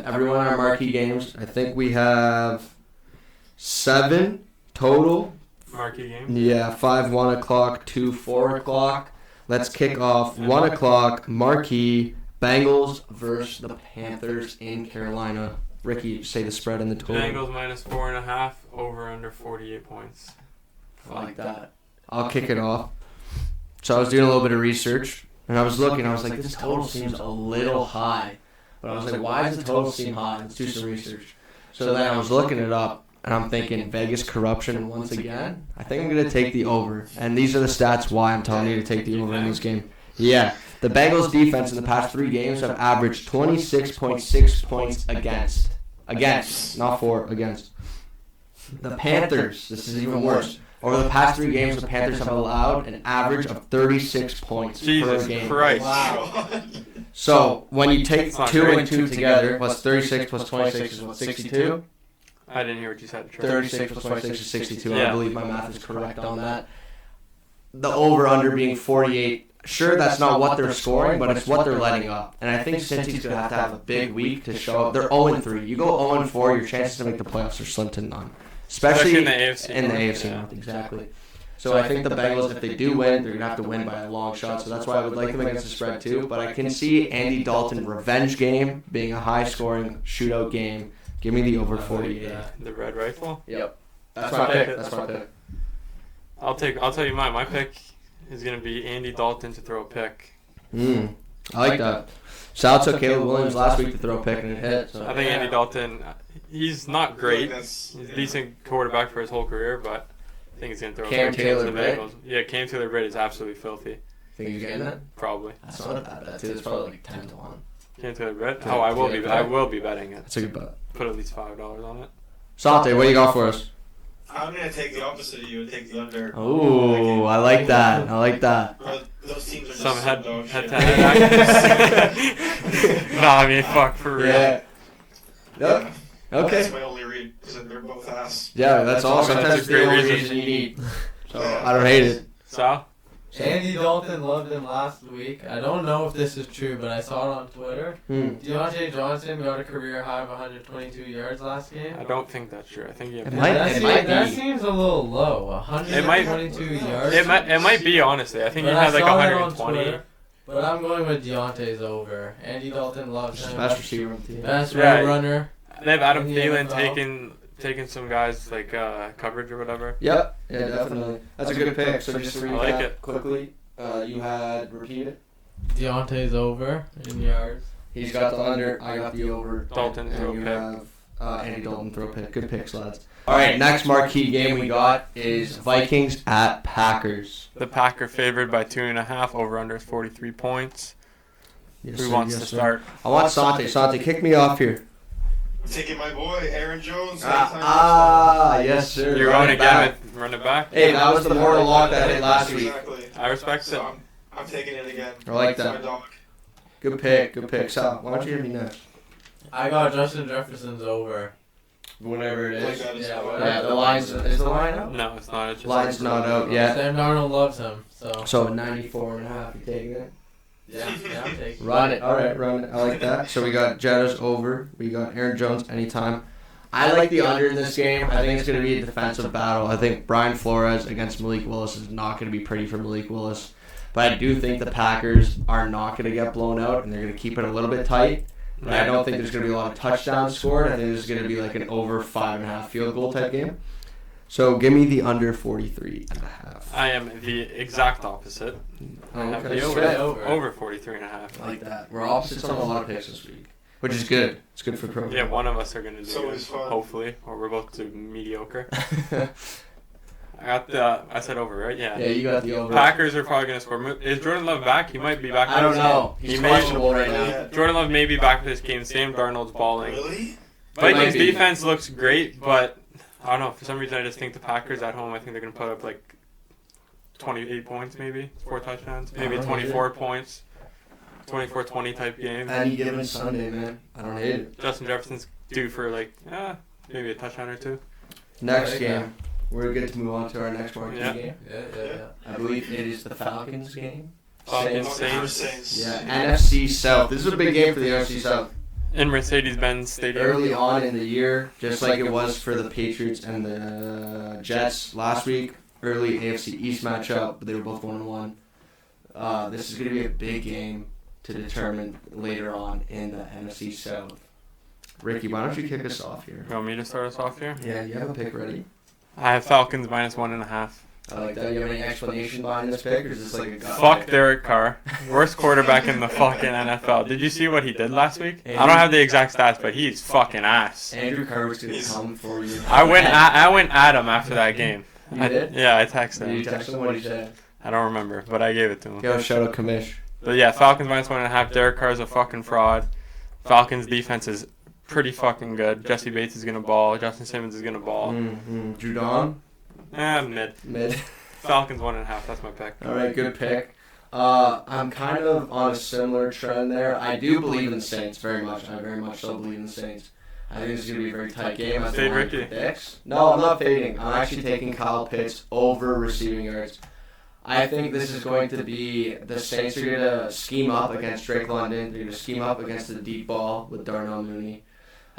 everyone our marquee games. I think we have 7 total.
Marquee game.
Yeah, 5 1 o'clock, 2 4 o'clock. Let's kick off 1 o'clock marquee Bengals versus the Panthers in Carolina. Ricky, say the spread and the total.
Bengals minus 4.5. Over under 48 points.
I like that. I'll kick it off. So I was doing a little bit of research, and I was looking. I was like, this total seems a little high. But I was like, why does the total seem high? Let's do some research. So then I was looking it up, and I'm thinking Vegas corruption once again. I think I'm going to take the over. And these are the stats why I'm telling you to take the over in this game. Yeah. The Bengals defense in the past 3 games have averaged 26.6 points against. Against, not for, against. The Panthers, this is even worse. Over the past 3 games, the Panthers have allowed an average of 36 points
Jesus
per game.
Christ.
Wow.
So when you take
That's not
2
great.
and 2 together, plus 36 plus 26 is what, 62?
I didn't hear what you said.
36 plus 26 is 62. I
Yeah.
believe my math is correct on that. The over-under being 48. Sure, that's not what they're scoring, but it's what they're letting up. And I think Cincy's going to have a big week to show up. They're 0-3. You go 0-4, your chances to make the playoffs are slim to none. Especially
in the AFC.
in the
North,
AFC
yeah.
North, exactly. So I think the Bengals, if they do win, they're going to have to win by a long shot. So that's why I would like them against the spread too. But I can see Andy Dalton revenge game being a high-scoring shootout game. Give me the over 48.
The red rifle.
Yep. That's my pick. That's my pick.
I'll tell you mine. My pick is gonna be Andy Dalton to throw a pick.
I like that. Sal took Caleb Williams last week to throw a pick and it hit. So.
I think Andy Dalton, he's not great.
That's-
He's a decent quarterback for his whole career, but I think he's gonna throw a
Cam
pick against the
Taylor-Britt?
Bengals. Yeah, Cam Taylor-Britt is absolutely filthy.
Think he's getting that?
Probably.
That's not a bad bet too. It's probably like 10 to 1.
Cam Taylor-Britt.
Cam
Oh, I will be.
Taylor-Britt.
I will be betting it.
That's a good bet.
Put at least $5 on it.
Sante, what do you got for us?
I'm gonna take the opposite of you and take the under.
Oh, I like that. I like that.
Bro, those teams are just
Some
so
head
dog
to
shit.
head action. Nah, I mean, fuck for real.
Yeah.
Yeah.
Yep.
That's
Okay.
my only read because they're both ass.
Yeah, that's all.
That's
Sometimes
a
it's the
great
only
reason.
reason you need. So I don't hate it.
Sal?
Andy Dalton loved him last week. I don't know if this is true, but I saw it on Twitter. Deontay Johnson got a career high of 122 yards last game.
I don't think that's true. I think you have
It might-
That
be.
seems a little low. 122 yards.
It might be, honestly. I think
But
he
I
had like
saw that on
120.
Twitter. But I'm going with Deontay's over. Andy Dalton loves him.
Best receiver on the team.
Best
Yeah.
road runner.
They have Adam
In the
Thielen
NFL.
taking some guys like coverage or whatever.
Yep. Yeah, definitely. That's a good pick. So just to
I
recap
like it.
quickly, you had repeat it.
Deontay's over in yards.
He's got the under. I got the over.
Dalton throw
and you
pick.
have Andy Dalton throw pick. Good picks, lads. All right, next marquee game we got is Vikings at Packers.
The Packer favored by 2.5. Over under is 43 points.
Yes,
Who
sir,
wants
yes,
to
sir.
start?
I want Sante. Sante, kick me off here.
I'm taking my boy Aaron Jones.
Yes, sir.
You're
Run
going
it back.
again with run it back.
Hey, that was the mortal lock that hit last week.
Exactly.
I respect it.
So I'm taking it again.
I like
It's
that.
my dog.
Good pick. Good pick. Sal, why don't you hit me next?
I got Justin Jefferson's over.
Whenever it
Like
is.
that as
Yeah,
well.
whatever.
Yeah, the lines. Is the line out?
No, it's not. It's just
Line's not out yet.
Sam Darnold loves him, so
So 94.5. You taking it?
yeah, I'm taking.
Run it. All right, run it. I like that. So we got Jettas over. We got Aaron Jones anytime. I like the under in this game. I think it's going to be a defensive battle. I think Brian Flores against Malik Willis is not going to be pretty for Malik Willis. But I do think the Packers are not going to get blown out, and they're going to keep it a little bit tight. But I don't think there's going to be a lot of touchdowns scored. I think there's going to be like an over 5.5 field goal type game. So give me the under 43.5.
I am the exact opposite. I have
Okay,
the
sweat.
over 43.5.
I like that. We're opposites on a lot of picks this week, which is good. It's good for pro.
Yeah, one of us are gonna do
So
good,
it's fun.
hopefully, or we're both too mediocre. I said over, right? Yeah.
Yeah, you got the over.
Packers are probably gonna score. Is Jordan Love back? He might be back.
I don't
for this
know.
game.
He's
He may.
questionable right now.
Yeah.
Jordan Love may be back for this game. Sam Darnold's balling.
Really?
Might
Vikings
be.
defense looks great, but I don't know. For some reason, I just think the Packers at home. I think they're gonna put up like 28 points, maybe 4 touchdowns, maybe
I don't
24 points, 24-20 type game.
Any given Sunday, man. I don't hate it.
Justin Jefferson's due for like maybe a touchdown or two.
Next
like
game. We're good to move on to our next marquee
Yeah.
game.
Yeah.
I believe it is the Falcons game.
Falcons,
Saints.
Saints.
Yeah, NFC South. This is a big game for the NFC South.
In Mercedes-Benz Stadium.
Early on in the year, just like it was for the Patriots and the Jets last week, early AFC East matchup, but they were both 1-1. This is going to be a big game to determine later on in the NFC South. Ricky, why don't you kick us off here?
You want me to start us off here?
Yeah, you have a pick ready?
I have Falcons -1.5.
I like that. You have any explanation behind this pick, or is this like a gut
Fuck
pick?
Derek Carr. Worst quarterback in the fucking NFL. Did you see what he did last week? I don't have the exact stats, but he's fucking ass.
Andrew Carr was going to come for you.
I went at him after that game.
You did?
Yeah, I texted
Did you
him.
text him? What did he say?
I don't remember, but I gave it to him.
Yo, shout out Kamish.
But yeah, Falcons -1.5. Derek Carr's a fucking fraud. Falcons defense is pretty fucking good. Jesse Bates is gonna ball. Justin Simmons is gonna ball.
Judon?
Mid.
Mid.
Falcons 1.5. That's my pick.
All right, good pick. I'm kind of on a similar trend there. I do believe in the Saints very much. I very much so believe in the Saints. I think this is going to be a very tight game. As the
Fade
line
Ricky.
predicts. No, I'm not fading. I'm actually taking Kyle Pitts over receiving yards. I think this is going to be the Saints are going to scheme up against Drake London. They're going to scheme up against the deep ball with Darnell Mooney.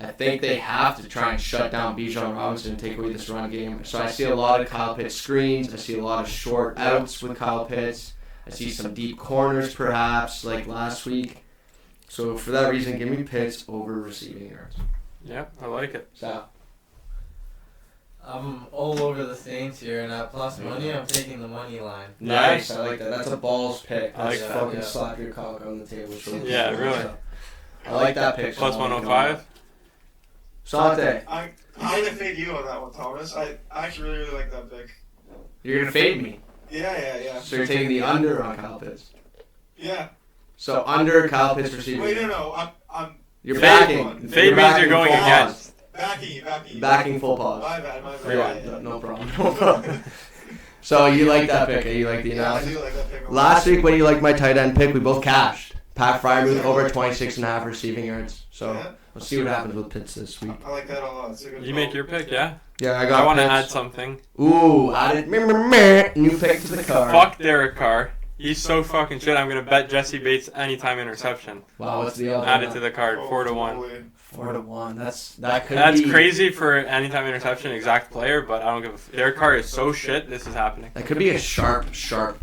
I think they have to try and shut down Bijan Robinson and take away this run game. So I see a lot of Kyle Pitts screens. I see a lot of short outs with Kyle Pitts. I see some deep corners perhaps, like last week. So for that reason, give me Pitts over receiving yards.
Yep, I like it.
So
I'm all over the Saints here, and at plus money, I'm taking the money line.
nice, I like that. That's a balls pick.
I like
That's
that.
fucking slap your cock on the table.
Yeah, really.
I like that pick.
Plus 105.
Sante,
I'm gonna fade you on that one, Thomas. I actually really like that pick.
you're gonna fade me.
Yeah.
So you're taking the under on Kyle Pitts.
Yeah.
So under Kyle Pitts receiving.
Wait, no. I'm
You're
Fade
backing.
one.
Fade means you're going
full
against.
backing you.
pause. Backing full pause.
My bad.
Rewind.
Yeah.
No problem. No problem. So you like that pick? You like the
Yeah, I
analysis?
do like that pick. a lot.
Last week when you liked my tight end pick, we both cashed. Pat Fryermuth over 26.5 receiving yards. So
Yeah,
we'll see what happens with Pitts this week.
I like that a lot. It's a good
You
call.
make your pick, yeah?
Yeah,
I want to add something.
Ooh, added new pick to the card.
Fuck Derek Carr. He's so fucking shit. I'm going to bet Jesse Bates anytime interception.
Wow, what's the other?
Add it to the card,
Oh,
4-1.
totally.
4-1. That could
That's
be
crazy for anytime interception, exact player, but I don't give a Derek Carr is so shit, this is happening.
That could be a sharp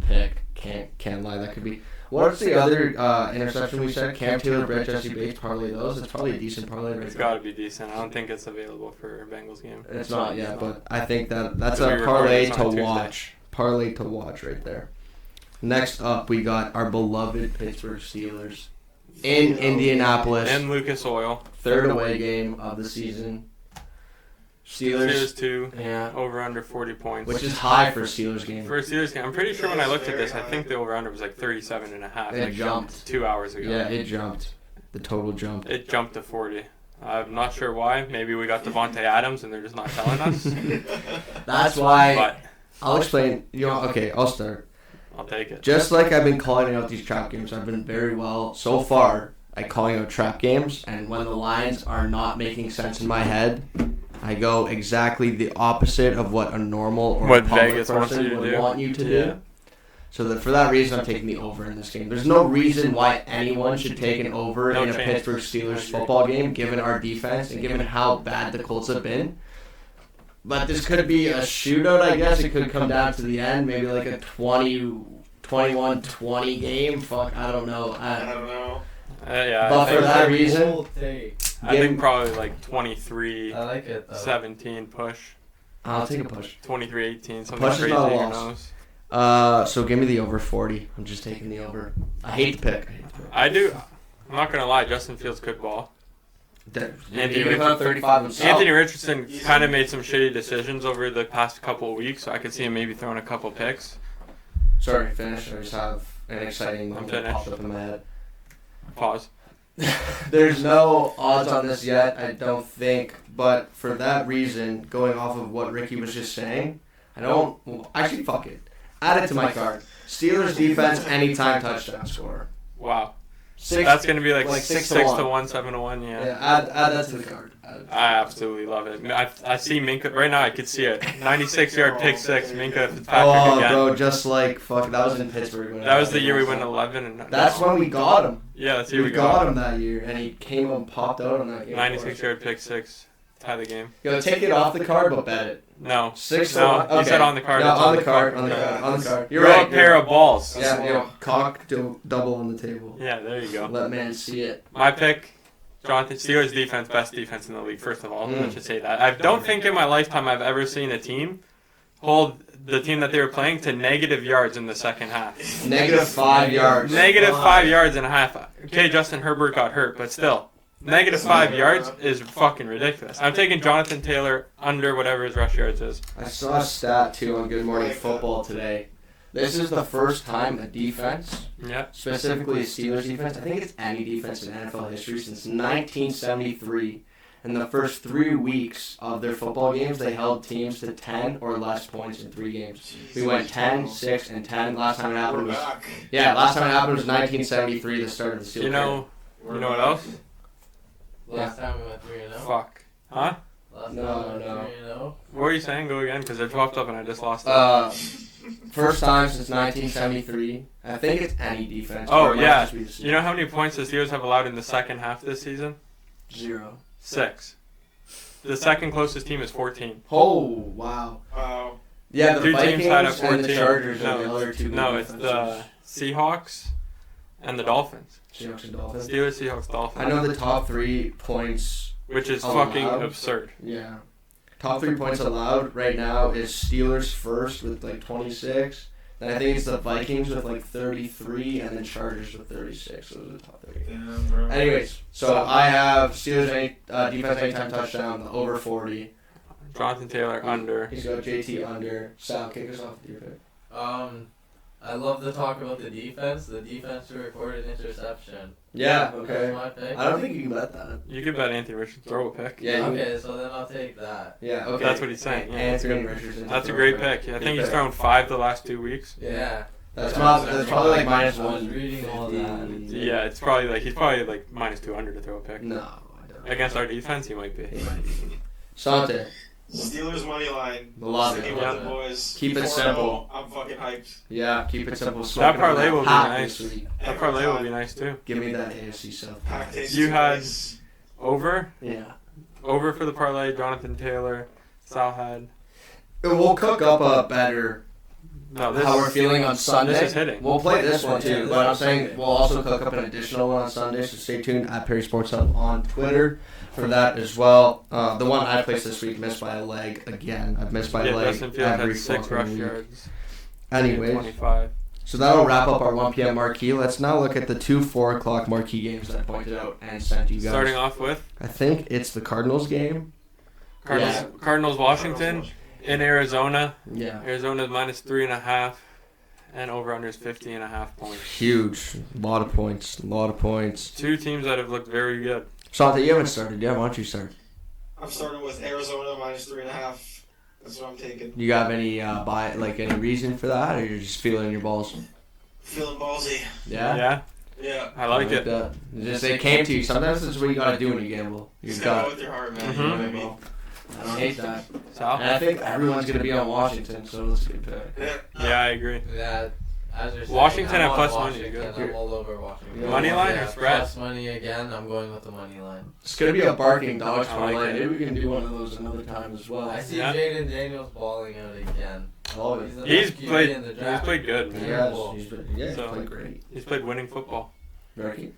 pick. Can't lie. That could be. What's the other interception we said? Cam Taylor, Brett, Jesse Bates, parlay those. It's probably a decent parlay right
It's
there.
got to be decent. I don't think it's available for Bengals game.
It's not yet, but I think that's
We
a
recorded
parlay
this
to
on Tuesday.
watch. Parlay to watch right there. Next up, we got our beloved Pittsburgh Steelers in Indianapolis.
And Lucas Oil.
Third away game of the season.
Steelers
Steelers,
2,
yeah,
over under 40 points.
which is high for a Steelers game.
For a Steelers game, I'm pretty sure when I looked at this, I think the over under was like 37.5.
It
like
jumped.
2 hours ago.
Yeah, it jumped. The total jumped.
It jumped to 40. I'm not sure why. Maybe we got Devontae Adams and they're just not telling us.
That's why.
But
I'll explain. Okay, I'll start.
I'll take it.
Just like I've been calling out these trap games, I've been very well so far at calling out trap games, and when the lines are not making sense in my head, I go exactly the opposite of what a normal or
What
a public
Vegas wants
person
you to
would
do.
want you to
Yeah.
do. So that for that reason, I'm taking the over in this game. There's no reason why anyone should take an over
No
in a
chance.
Pittsburgh Steelers football game, given our defense and given how bad the Colts have been. But this could be a shootout, I guess. It could come down to the end, maybe like a 21-20 game. Fuck, I don't know.
I don't know.
Yeah,
But
I
for
think,
that reason,
Bold take.
I think probably like 23,
I like it though.
17 push,
I'll take a push.
23-18, something
Push is
crazy.
not a
Who
loss.
knows?
So give me the over 40. I'm just taking the over. I hate the pick.
I do. I'm not gonna lie. Justin Fields could ball.
Anthony Richardson 35 himself.
Anthony Richardson kind of made some shitty decisions over the past couple of weeks, so I could see him maybe throwing a couple picks.
Sorry, finish. I just have an exciting
I'm
moment that
finished.
popped up in my head.
Pause.
There's no odds on this yet, I don't think. But for that reason, going off of what Ricky was just saying, I don't. Well, actually, fuck it. Add it to my card. Steelers defense, anytime touchdown scorer.
Wow.
Six.
That's gonna be like,
like
6
6
to
to
1, 7 to 1. Yeah.
Yeah, add that to the card.
I absolutely love it. I see Minka right now. I could see it. 96-yard pick six. Minka Fitzpatrick
Oh,
again.
bro, just like fuck. That was in Pittsburgh. When
That was the year we went 11 and.
That's when we got him.
Yeah, that's the year
We got him that year, and he came and popped out on that game.
96-yard pick six. Tie the game.
Yo, take it off the card, but bet it.
No.
6 to
No,
1.
you
Okay.
said on the card.
No,
It's
on the card. On the
Yeah.
card. On the card. You're
You're
right.
a pair of balls.
Yeah, yo, cock double on the table.
Yeah, there you go.
Let man see it.
My pick, Jonathan, Steelers defense, best defense in the league, first of all.
Mm.
Let's just say that. I don't think in my lifetime I've ever seen a team hold the team that they were playing to negative yards in the second half.
-5 yards.
Negative 5 yards and a half. Okay, Justin Herbert got hurt, but still. Negative 5 yards is fucking ridiculous. I'm taking Jonathan Taylor under whatever his rush yards is.
I saw a stat too on Good Morning Football today. This is the first time a defense,
Yeah.
specifically a Steelers defense, I think it's any defense in NFL history since 1973. In the first 3 weeks of their football games, they held teams to 10 or less points in 3 games. We went 10, 6, and 10. Last time it
We're
happened was
back.
last time it happened was 1973, the start of the Steelers.
You know what else?
Last time we went 3-0.
Fuck. Huh?
Last
No,
time we went
no.
3-0.
What were you saying? Go again, because it popped up and I just lost it.
First time since 1973. I think it's any defense.
Oh,
or it might
yeah.
just be the
You know how many points the Steelers have allowed in the second half this season?
0.
6. The second closest team is 14.
Oh, wow.
Wow.
Yeah, the
Two teams
Vikings
tied at
and the
14.
Chargers
No,
are the other two.
No,
good
it's the
defenses.
Seahawks and the Dolphins.
Seahawks and Dolphins.
Steelers, Seahawks, Dolphins.
I know the top 3 points.
Which is
allowed.
fucking absurd.
Yeah. Top 3 points allowed right now is Steelers first with like 26. Then I think it's the Vikings with like 33, and then Chargers with 36. Those are the top 3.
Damn, bro.
Anyways, so I have Steelers defense anytime touchdown, the over 40.
Jonathan Taylor under.
He's got JT under. Sal, kick us off with your pick.
I love to talk about the defense. The defense to record an interception.
Yeah,
That's
okay.
my pick.
I don't think you can bet that.
You could bet Anthony Richardson throw a pick.
Yeah,
Okay, so then I'll take that.
Yeah, okay.
That's what he's saying. Yeah.
Anthony Richardson.
That's a great pick. I think he's thrown 5 the last 2 weeks.
Yeah.
That's probably like minus
I was
1.
reading all that.
Yeah, it's probably like he's probably like minus 200 to throw a pick.
No, I don't.
Against our defense, he might be.
He might be. Sante.
Steelers money line.
Love it.
Sticking with the boys.
Keep it
4-0.
simple.
I'm fucking hyped.
Yeah, keep it simple.
That parlay will be
Hot
nice.
this week.
That parlay will be nice too.
Give me that AFC South.
Pack taste
You had-
twice.
Over
Yeah.
for the parlay. Jonathan Taylor, Sal had.
We'll cook up a better
No, this
how we're feeling on Sunday.
This is hitting.
We'll play this one too, but I'm saying we'll also cook up an additional one on Sunday, so stay tuned at Perry Sports Hub on Twitter for that as well. The one I placed this week missed by a leg again. I've missed by a
Yeah,
leg
Justin Fields
every
had 6
fucking
rush
week.
yards.
Anyways,
25.
so that'll wrap up our 1 p.m. marquee. Let's now look at the 2 4 o'clock marquee games that I pointed out and sent you guys.
Starting off with
I think it's the Cardinals game.
Cardinals Washington in Arizona.
Yeah.
Arizona's minus 3.5, and over under is 50.5 points.
Huge. A lot of points.
2 teams that have looked very good.
Sante, you haven't started yet. Why don't you start?
I'm starting with Arizona minus 3.5. That's what I'm taking.
You got any any reason for that, or you're just feeling your balls?
Feeling ballsy.
Yeah,
Yeah.
I like it.
that. Just it came to you. Sometimes that's what you gotta do when you gamble. You
Just go
got.
with your heart, man.
Mhm.
You know what I mean?
I don't hate that.
Sal?
And I think everyone's gonna be on Washington, so that's a good pick.
Yeah.
Yeah, I agree.
Yeah, as you're saying,
Washington
I'm
at
on
plus money,
Washington.
good.
I'm all over Washington.
Money line or
Yeah,
spread?
Plus money again. I'm going with the money line.
It's gonna be a barking dogs
I like
parlay.
it.
Maybe we can do one of those another time as well.
I see
Yeah.
Jaden Daniels balling out again.
Oh,
He's the
He's
best QB
played.
in the
He's
draft.
played good, man.
yes,
Cool.
he's
So-
played great.
He's played winning football.
Barking.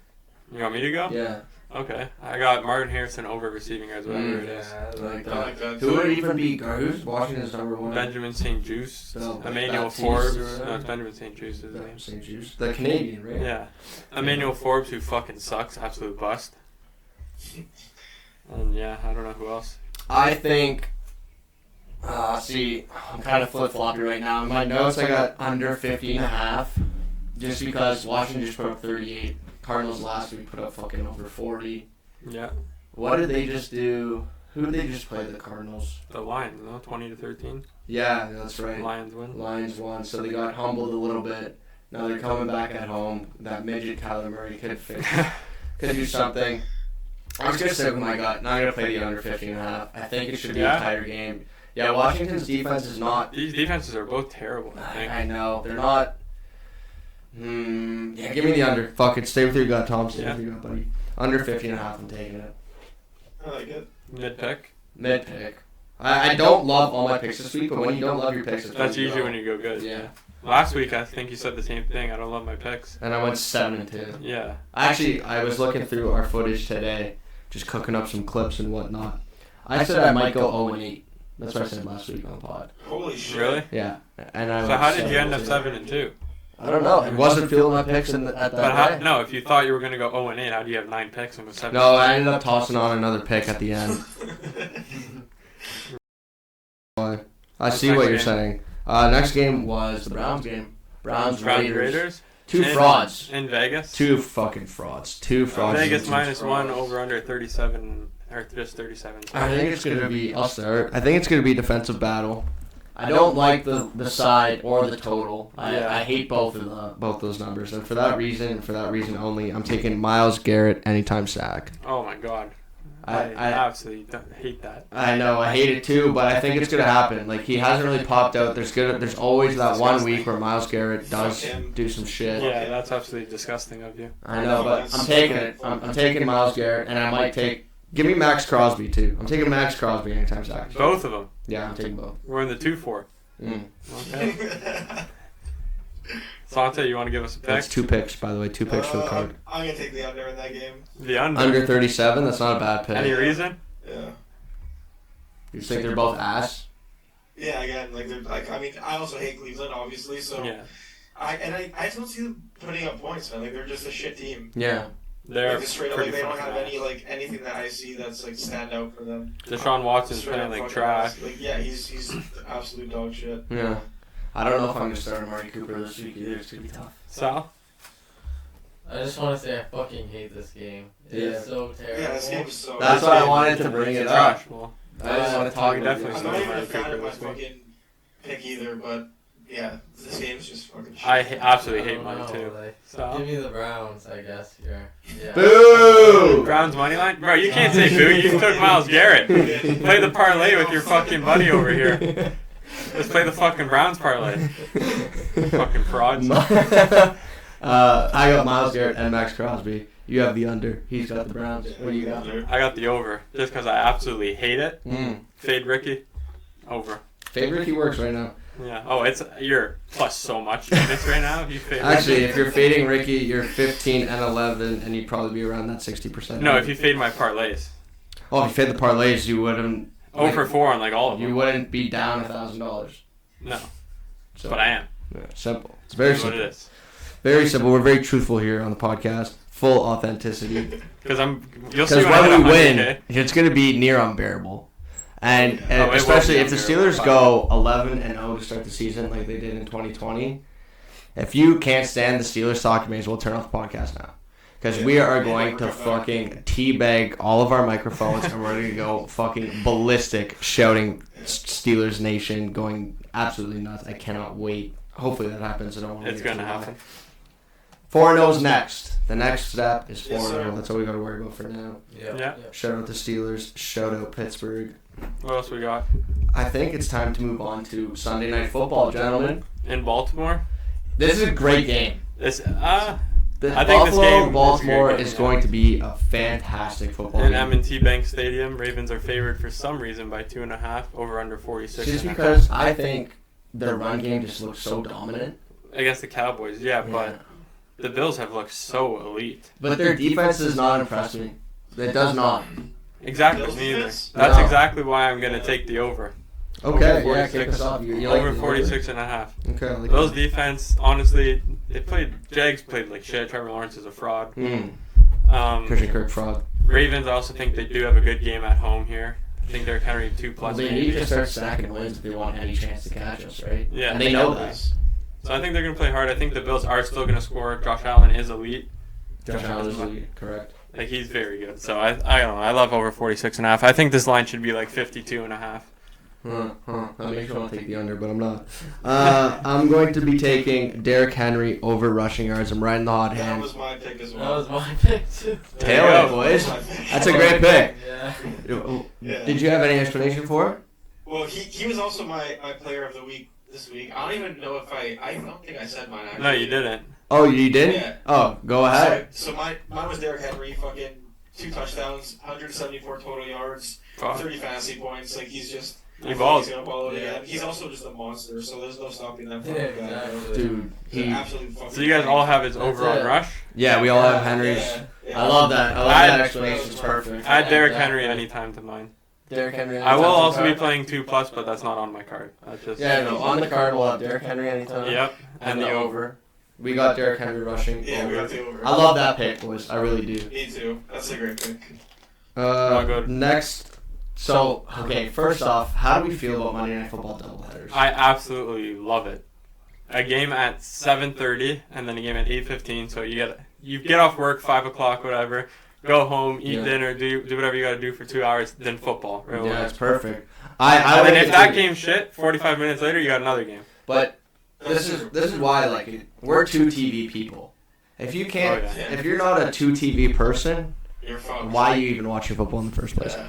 You want me to go?
Yeah.
Okay. I got Martin Harrison over receiving yards, whatever it is.
Yeah,
I like
I like that.
Who would even be? Who's Washington's number one?
Benjamin St. Juice,
Oh,
Emmanuel
Baptiste
Forbes.
or whatever.
No, it's Benjamin St. Juice, isn't it?
St. Juice. The Canadian, right?
Yeah. Emmanuel Forbes, who fucking sucks, absolute bust. And yeah, I don't know who else.
I think. See, I'm kind of flip floppy right now. In my notes, I got under 50.5, just because Washington just put up 38. Cardinals last week put up fucking over 40.
Yeah.
What did they just do? Who did they just play? The Cardinals.
The Lions, no? 20-13.
Yeah, that's right.
Lions win.
Lions won, so they got humbled a little bit. Now they're coming back at home. That midget Kyler Murray could do something. I was gonna say with my gut. Now I'm gonna play the under 50.5. I think it should be a
Yeah?
tighter game. Yeah, Washington's defense is not.
These defenses are both terrible, I think.
I know they're not. Yeah, give me the under. Fuck it, stay with your gut, Tom. Stay with your gut, buddy. Under 50.5, I'm taking it.
I like it.
Mid-pick.
Mid pick. I don't love all my picks this week, but when you don't love your picks,
That's usually when you go good.
Yeah.
Last week, I think you said the same thing. I don't love my picks.
And I went 7-2.
Yeah.
Actually, I was looking through our footage today, just cooking up some clips and whatnot. I said I might go 0-8. That's what I said last week on the pod.
Holy shit.
Really?
Yeah. And I
So
went
how did you end up
7-2.
7-2?
I don't know. I wasn't feeling my picks at
But
that day.
no, if you thought you were gonna go 0-8, how do you have 9 picks and go 7?
No, I ended up tossing on another pick at the end. I see what you're saying. Next game was the Browns game. Browns Raiders. Two frauds.
In Vegas.
Two fucking frauds. Two frauds.
Vegas
Two
minus
frauds.
1 over under 37 or just 37.
I think it's gonna be. I'll start. I think it's gonna be defensive battle. I don't like the side or the total. I hate both those numbers, and for that reason only, I'm taking Myles Garrett anytime sack.
Oh my god. I absolutely hate that.
I know, I hate it too, but I think it's gonna happen. Like, he hasn't really popped out. There's always that one week where Myles Garrett does do some shit.
Yeah, that's absolutely disgusting of you.
I know, but I'm taking it. I'm taking Myles Garrett, and I might take Give me Max Crosby, too. I'm taking Max Crosby anytime sack.
Both of them.
Yeah, I'm taking both.
We're in the 2-4.
Mm.
Okay. Sante, you want to give us a pick?
That's 2 picks, by the way. 2 picks for the card.
I'm gonna take the under in that game.
The under.
Under 37? That's not a bad pick.
Any reason?
Yeah.
You think they're both ass?
Yeah, again, like they're like. I mean, I also hate Cleveland, obviously. So
Yeah.
I don't see them putting up points, man. Like they're just a shit team.
Yeah.
They're
Like, straight up,
pretty
like, they don't
fucking
have
ass.
any like anything that I see that's like stand out for them.
Deshaun Watson's
Straight
playing
up
like
fucking
trash.
ass. Like yeah, he's absolute dog shit.
Yeah. I don't know if I'm going to start Amari Cooper this week either. It's going to be tough.
Sal?
I just want to say I fucking hate this game. It is so terrible.
Yeah, this game is so.
That's why I wanted to bring it up.
Trash. Well,
I just want to talk
we
about
definitely
I'm not even a
Amari
fan
Cooper
of my
this week.
fucking pick either, but yeah, this game is just fucking shit.
I absolutely hate
I
mine
don't
too.
know, like,
So
give me the Browns, I guess. Yeah.
Boo!
Browns money line? Bro, you can't say boo. You took Myles Garrett. Play the parlay with your fucking buddy over here. Let's play the fucking Browns parlay. Fucking frauds.
I got Myles Garrett and Max Crosby. You have the under. He's got the Browns. What do you got?
I got the over just because I absolutely hate it.
Mm.
Fade Ricky. Over.
Favorite key works right now.
Yeah. Oh, you're plus so much units right now. If you fade
Actually, if you're fading Ricky, you're 15 and 11, and you'd probably be around that 60%.
No, if you fade my parlays.
Oh, if you fade the parlays, you wouldn't.
0 for 4 on like all of them.
You wouldn't be down $1,000.
No.
So,
But I am.
yeah, simple. It's very
That's what
simple.
it is.
Very simple. We're very truthful here on the podcast. Full authenticity.
Because you'll see
Because
when
when we win,
100K.
it's going to be near unbearable. And
Oh, it will
especially
be
if the
unbearable.
Steelers go 11-0 to start the season like they did in 2020, if you can't stand the Steelers talk, you may as well turn off the podcast now. Because we are going to fucking teabag all of our microphones and we're going to go fucking ballistic shouting Steelers Nation, going absolutely nuts. I cannot wait. Hopefully that happens. I don't want to
It's going to happen.
4-0's next. The next step is 4-0.
Yes, sir.
That's all we got to worry about for now.
Yeah.
Shout out the Steelers. Shout out Pittsburgh.
What else we got?
I think it's time to move on to Sunday Night Football, gentlemen.
In Baltimore?
This is a great game.
This
The
I think this game-
Baltimore
this is
is
a
going to be a fantastic football
in
game.
M&T Bank Stadium, Ravens are favored for some reason by 2.5 over under 46.
Just because I think their run game just looks so dominant.
Against the Cowboys, yeah, but the Bills have looked so elite.
But their defense does not impress me. It does not.
Exactly,
Bills
me either.
defense?
That's
No.
exactly why I'm going to take the over.
Okay,
Over
yeah,
46.
kick us off. You like
Over
the
46.5.
Okay, I like
Bills
that.
defense, honestly, Jags played like shit. Trevor Lawrence is a fraud.
Christian Kirk fraud.
Ravens, I also think they do have a good game at home here. I think they're kind of 2+
Well, they need to start stacking wins if they want any chance to catch us, right?
Yeah.
And they know that.
So I think they're going to play hard. I think the Bills are still going to score. Josh Allen is elite.
Josh Allen is elite, correct.
Like, he's very good. So I don't know. I love over 46.5. I think this line should be like 52.5.
That makes me want to take the under, but I'm not. I'm going to be taking Derrick Henry over rushing yards. I'm riding the hot
That
hand.
was my pick as
That
well.
was my pick too.
Tail
There you
it,
go.
boys.
That was my pick.
That's a great pick.
Yeah.
Yeah.
Did you have any explanation for it?
Well, he was also my player of the week this week. I don't even know if I don't think I said mine actually.
No, you didn't.
Oh, you did?
Yeah.
Oh, go ahead.
So mine was Derrick Henry, fucking 2 touchdowns, 174 total yards,
Fuck.
30 fantasy points. Like he's just.
He
I
balls.
think he's gonna ball out
Yeah.
again. He's also just a monster, so there's no stopping that
Yeah,
fucking guy.
exactly.
Dude,
He's an
he.
absolute fucking.
So you guys all have his
That's
over on
it.
rush?
Yeah, we all have Henry's.
Yeah.
I love that. I love
I'd-
that explanation. It's perfect.
Add Derrick
Exactly.
Henry anytime to mine.
Derrick Henry.
I will also be playing 2+, but that's not on my card. That's just
Yeah, no. On the card, we'll have Derrick Henry anytime.
Yep, and the over.
We got Derrick Henry rushing.
Yeah, we
over.
got the over.
I love that pick, boys. I really do.
Me too. That's a great pick.
good.
Next. So, okay, first off, how do we feel about Monday Night Football doubleheaders?
I absolutely love it. A game at 7:30 and then a game at 8:15. So you get off work 5 o'clock, whatever. Go home, eat
Yeah.
dinner, do whatever you got to do for 2 hours. Then football. Right away.
Yeah, it's perfect.
And
I
then
like
if
it
that
too.
game's shit, 45 minutes later you got another game.
But this is why I like it. We're 2 TV people. If you can't,
Oh, yeah.
if you're not a 2 TV person,
You're fucked.
why are you even watching football in the first place?
Yeah.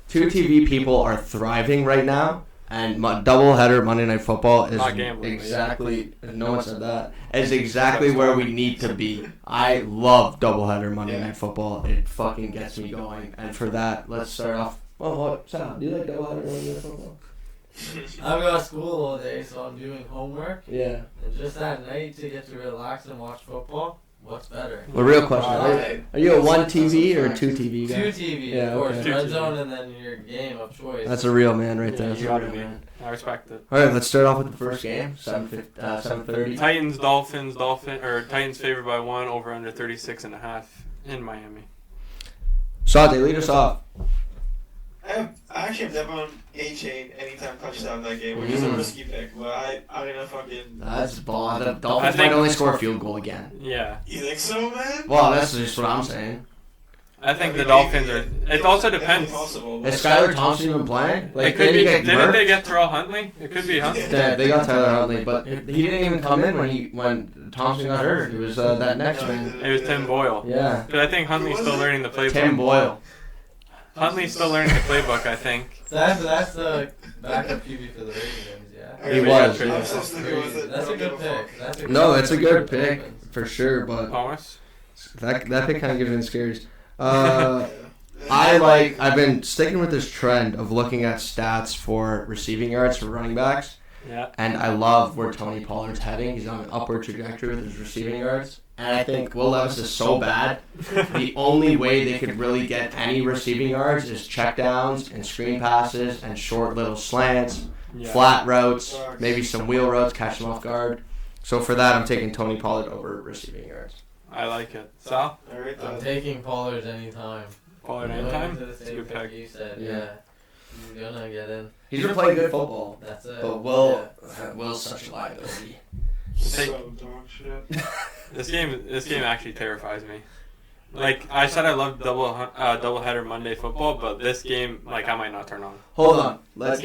2 TV people are thriving right now And doubleheader Monday Night Football is
Not gambling,
exactly. No one said that. Is exactly where we need to be. I love doubleheader Monday Night Football. It fucking gets me going. And for that, let's start off. Oh, Sal, do you like doubleheader Monday Night Football?
I've got school all day, so I'm doing homework.
Yeah.
And just at night to get to relax and watch football, what's better?
The real question: Are you a one TV or a two TV guy?
Two TV,
Yeah,
of course.
okay.
Red zone and then your game of choice.
That's a real man right there.
Yeah,
That's
you
a
gotta
real
be.
man.
I respect it.
All right, let's start off with the first game. 7:30.
Titans, Titans favored by 1, over under 36.5 in Miami.
Sante, lead us off.
I actually have Devon A-Chain anytime touchdown that game, which is a risky pick, but I'm gonna fucking...
That's ball. The Dolphins
I think-
might only score a field goal again.
Yeah.
You think so, man?
Well, that's just what I'm saying.
I think the Dolphins are... It also depends.
Possible,
Is Skylar Thompson even playing?
It could be... Didn't they get Terrell Huntley? It could be Huntley.
Yeah, they got Tyler Huntley, but he didn't even come in when Thompson got hurt. It was that next man.
It was Tim Boyle.
Yeah.
But I think Huntley's still learning the playbook.
Tim Boyle.
Huntley's still learning the playbook, I think.
That's the backup QB for the Ravens, yeah.
He was.
I'm
Yeah.
still sticking with it.
That's
I
a
don't
good
give a
pick. That's a
No, it's a good
for
pick
Dolphins.
for sure, but
Thomas?
that pick kind of gives me the scares. I've been sticking with this trend of looking at stats for receiving yards for running backs.
Yeah.
And I love where Tony Pollard's heading. He's on an upward trajectory with his receiving yards. And I think Will Levis is so bad. The only way they could really get any receiving yards is checkdowns and screen passes and short little slants,
Yeah.
flat routes, maybe some wheel routes, catch them off guard. So for that, I'm taking Tony Pollard over receiving yards.
I like it. Sal?
Alright,
I'm taking Pollard anytime.
Pollard
I'm
anytime?
going to the
It's a
same
good
pick
pick.
you said,
Yeah.
yeah. He's gonna get in.
He's been playing good football,
That's it.
but Will's such a liability.
so dog shit.
This game actually terrifies me. Like I said, I love doubleheader Monday football, but this game, like I might not turn on.
Hold on.
This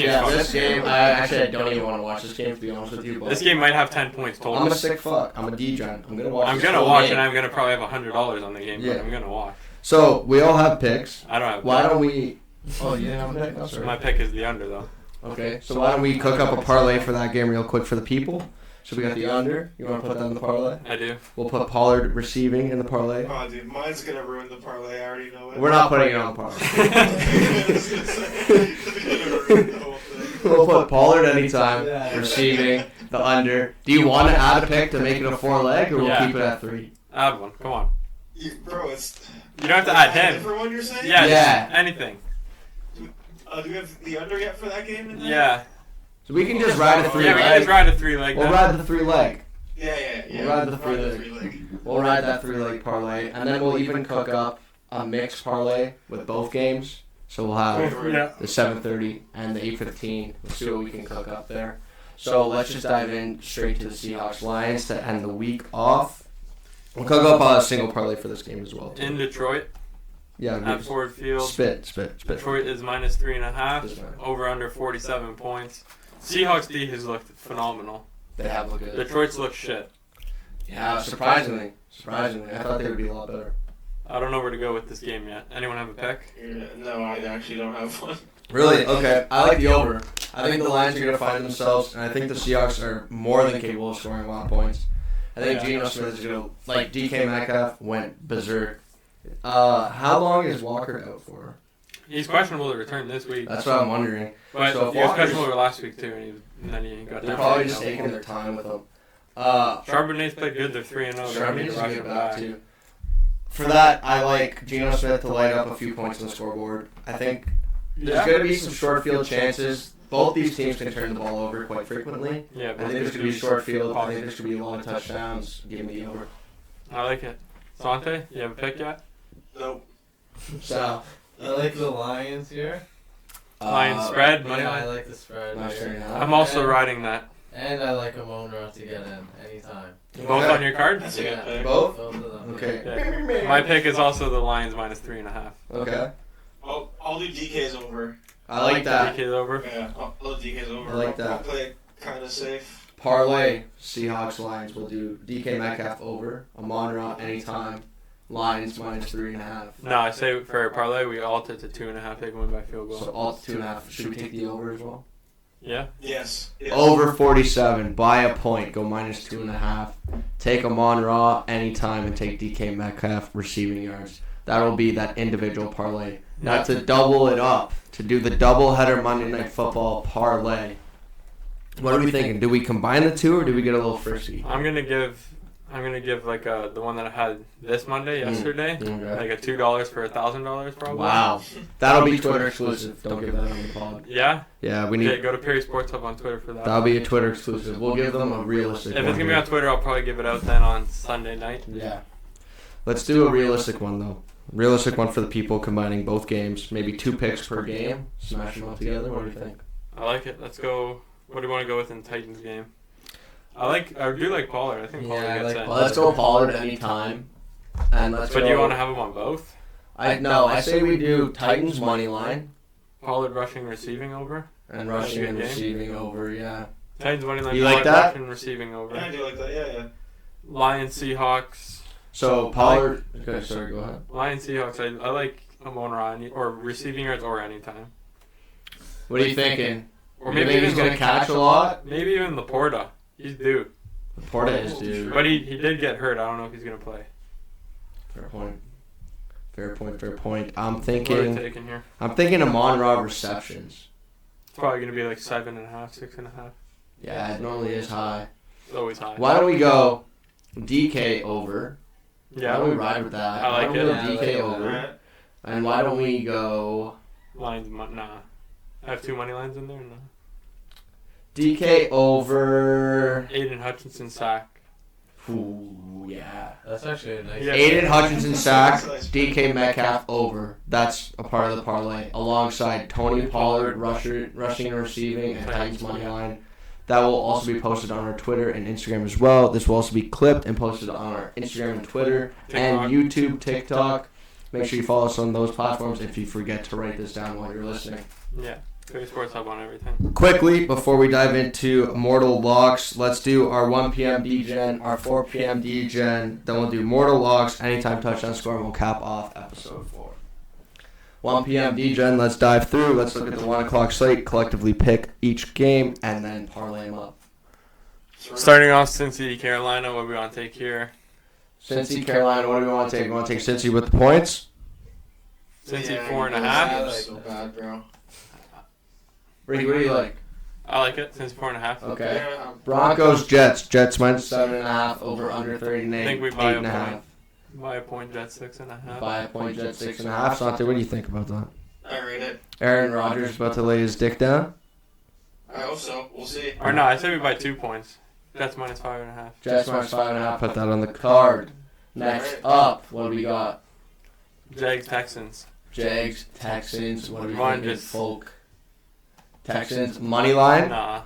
game, I don't even want to watch this game, to be honest with you. But
This game might have 10 points total.
I'm a sick fuck. I'm a D-gen. I'm going to watch
I'm
this
gonna
whole
watch
game.
and I'm gonna probably have $100 on the game,
Yeah.
but I'm gonna watch.
So, we all have picks.
I don't have.
Why don't we... Oh, you didn't have a pick? No, sorry.
My pick is the under though.
Okay, so why don't we cook up a parlay for that game real quick for the people? So we got the under. You want to put that in the parlay?
I do.
We'll put Pollard receiving in the parlay.
Oh, dude, mine's gonna ruin the parlay. I already know it.
We're not putting it on the parlay. We'll put Pollard anytime,
Yeah.
receiving, the under. Do you want to add a pick to make it a 4-leg, or we'll
Yeah.
keep it at 3?
Add one. Come on.
Bro, it's...
You don't have to add him.
For one, you're saying?
Yeah.
Yeah.
Just anything.
Do we have the under yet for that game? In there?
Yeah.
So we can just ride a
Yeah, we can
3-leg.
just ride a 3-leg.
We'll
then.
ride the 3-leg.
Yeah.
We'll ride the 3-leg. We'll ride that 3-leg parlay, and then we'll even cook up a mixed parlay with both games. So we'll have
Yeah.
the 7:30 and the 8:15. Let's see what we can cook up there. So let's just dive in straight to the Seahawks Lions to end the week off. We'll cook up a single parlay for this game as well. Too.
In Detroit
Yeah,
at Ford Field.
spit.
Detroit is minus 3.5.
This man.
Over under 47 points. Seahawks D has looked phenomenal.
They have looked good.
Detroit's looked shit.
Yeah, surprisingly. I thought they would be a lot better.
I don't know where to go with this game yet. Anyone have a pick?
Yeah, no, I actually don't have one.
Really? Okay. I like the over. I think the Lions are going to find themselves, and I think the Seahawks are more than capable of scoring a lot of points. I think
Yeah.
Geno Smith is going to, like DK Metcalf went berserk. How long is Walker out for?
He's questionable to return this week.
That's what I'm wondering.
But
so if
he was
Walker's-
questionable last week too, and then he got
They're
down.
probably just taking their time with him.
Charbonnet's played good. They're 3-0. They're
Sharp
ready
needs
to
to
rush
get
him
back
back.
too. For that, I like Geno Smith to light up a few points on the scoreboard. I think there's going to be some short field chances. Both these teams can turn the ball over quite frequently.
Yeah,
I think there's going to be a short field. I think there's going to be a lot of touchdowns. Give me the over.
I like it. Sante, you have a pick yet?
Nope.
So,
I like the Lions here.
Lions spread, money
Yeah, I
line.
like the spread
Nice
here.
turn, huh?
I'm also riding that.
And I like Amon-Ra to get in anytime.
Both on your card?
That's a good pick.
Both?
Both of them.
Okay.
Yeah. My pick is also the Lions minus 3.5.
Okay.
I'll do DK's over.
I like that.
DK's over.
Yeah, I'll do DK's over.
I like that.
I'll play it kind of safe.
Parlay, Seahawks, Lions. We'll do DK Metcalf over. Amon-Ra anytime. Lions minus 3.5.
No, I say for a parlay, we alter to 2.5. They can win by field goal.
So all 2.5. Should we take the over as well?
Yeah.
Yes.
Over 47. Buy a point. Go minus 2.5. Take Amon Ra anytime and take DK Metcalf receiving yards. That'll be that individual parlay. Now to double it up, to do the doubleheader Monday Night Football parlay. What are we thinking? Do we combine the two or do we get a little frisky?
I'm gonna give like the one that I had this Monday yesterday, like a $2 for $1,000 probably.
Wow, that'll be Twitter exclusive. Don't give that on the pod.
Yeah.
Yeah, we need.
Okay, go to Perry Sports Hub on Twitter for that.
That'll be a Twitter exclusive. We'll give them a realistic.
If it's gonna be on Twitter, I'll probably give it out then on Sunday night.
Yeah. Let's do a realistic one though. Realistic one for the people combining both games. Maybe 2 picks per game. Smash them up together. What do you think?
I like it. Let's go. What do you want to go with in Titans game? I do like Pollard. I think Pollard gets in.
Well, let's go Pollard anytime. And let's.
But do you want to have him on both?
I say we do Titans money line.
Pollard rushing, receiving over.
And rushing and receiving over, yeah.
Titans money line.
You like that?
Rushing, receiving over.
Yeah, I do like that. Yeah.
Lions, Seahawks.
So Pollard. Okay, sorry. Go ahead.
Lions, Seahawks. I like Amon Ra or receiving yards or anytime.
What are you thinking?
Or
Maybe
maybe
he's
even
gonna catch a lot.
Maybe even Laporta. He's due.
Laporta is due.
But he did get hurt. I don't know if he's gonna play.
Fair point. Fair point. I'm
What are you
thinking.
taking here?
I'm thinking Amon Ra receptions.
It's probably gonna be like 7.5, 6.5.
Yeah, it normally is high.
It's always high.
Why don't we go DK over?
Yeah.
Why don't we ride with that?
I like
Why don't we
it.
go DK over?
Alright.
And why don't we go
Lions, nah. I have 2 money lines in there. No.
DK over?
Aiden Hutchinson sack.
Ooh, yeah.
That's actually a nice.
Yeah.
Aiden Hutchinson sack, DK Metcalf over. That's a part of the parlay. Alongside Tony Pollard rushing and receiving and Titans money line. That will also be posted on our Twitter and Instagram as well. This will also be clipped and posted on our Instagram and Twitter and YouTube, TikTok. Make sure you follow us on those platforms if you forget to write this down while you're listening.
Yeah. Perry Sports Hub on everything.
Quickly, before we dive into Mortal Locks, let's do our 1 p.m. DGen, our 4 p.m. DGen. Then we'll do Mortal Locks, anytime touchdown score, and we'll cap off episode 4. 1 p.m. DGen, let's dive through. Let's look at the 1 o'clock slate, collectively pick each game, and then parlay them up.
Starting off Cincy, Carolina. What do we want to take here?
Cincy, Carolina, what do we want to take? We want to take Cincy with the points?
Cincy,
Yeah,
4.5.
So bad, bro.
Ricky, what do you like?
I like it. Cincy 4.5.
Okay.
Yeah,
Broncos, Jets. Jets minus 7.5, over under 38.
I think we buy a
8.5.
point. Buy a point, Jets 6.5.
Buy a point, Jets 6.5. Sante, what do you think about that?
I rate it.
Aaron Rodgers about to lay his dick down.
I hope so. We'll see.
Or no, I say we buy 2 points. Jets minus 5.5.
Jets minus 5.5. Put that on the card. Next up, what do we got?
Jags, Texans.
Jags, Texans. What do we
Mine
think?
just-
Folk. Texans money line.
Nah.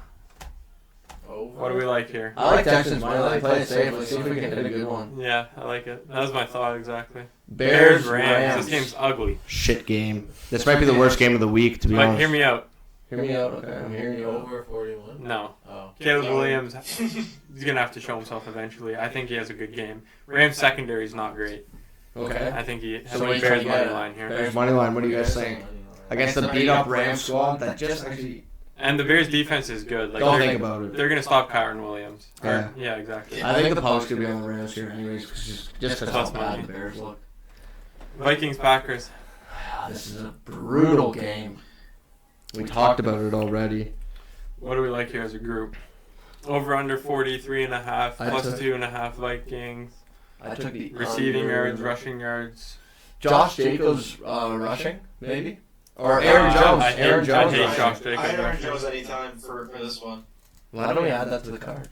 What do we like here?
I like Texans money line. Play it safe. Let's see if we can hit a good one.
Yeah, I like it. That was my thought exactly.
Bears,
Rams. This game's ugly.
Shit game. This might be the worst game of the week, to be
Like,
honest.
hear me out.
Hear me out. Okay, I'm hearing you.
Over 41.
No.
Oh.
Caleb Williams, he's going to have to show himself eventually. I think he has a good game. Rams secondary is not great.
Okay.
I think he has
So what are you
Bears
trying to
money
get?
line here.
Bears money line. What do you guys think? Against the beat up Rams squad that just actually
And the Bears defense is good. Like,
don't
they're,
think about it.
they're going to stop Kyron Williams.
Yeah.
Yeah, exactly.
I think the public's gonna be on the Rams here, anyways, just because how
Plus
bad
money.
the Bears look.
Vikings, Packers.
This is a brutal game. We talked about it already.
What do we like here as a group? Over under 43.5,
I
plus
took-
2.5 Vikings.
I took the
Receiving
under.
yards, rushing yards.
Josh Jacobs rushing, maybe, or Aaron Jones.
I hate-
Aaron Jones.
I hate
rushing.
Josh
I
Jacobs.
had Aaron
rushing.
Jones anytime for this one.
Why don't we add that to the card?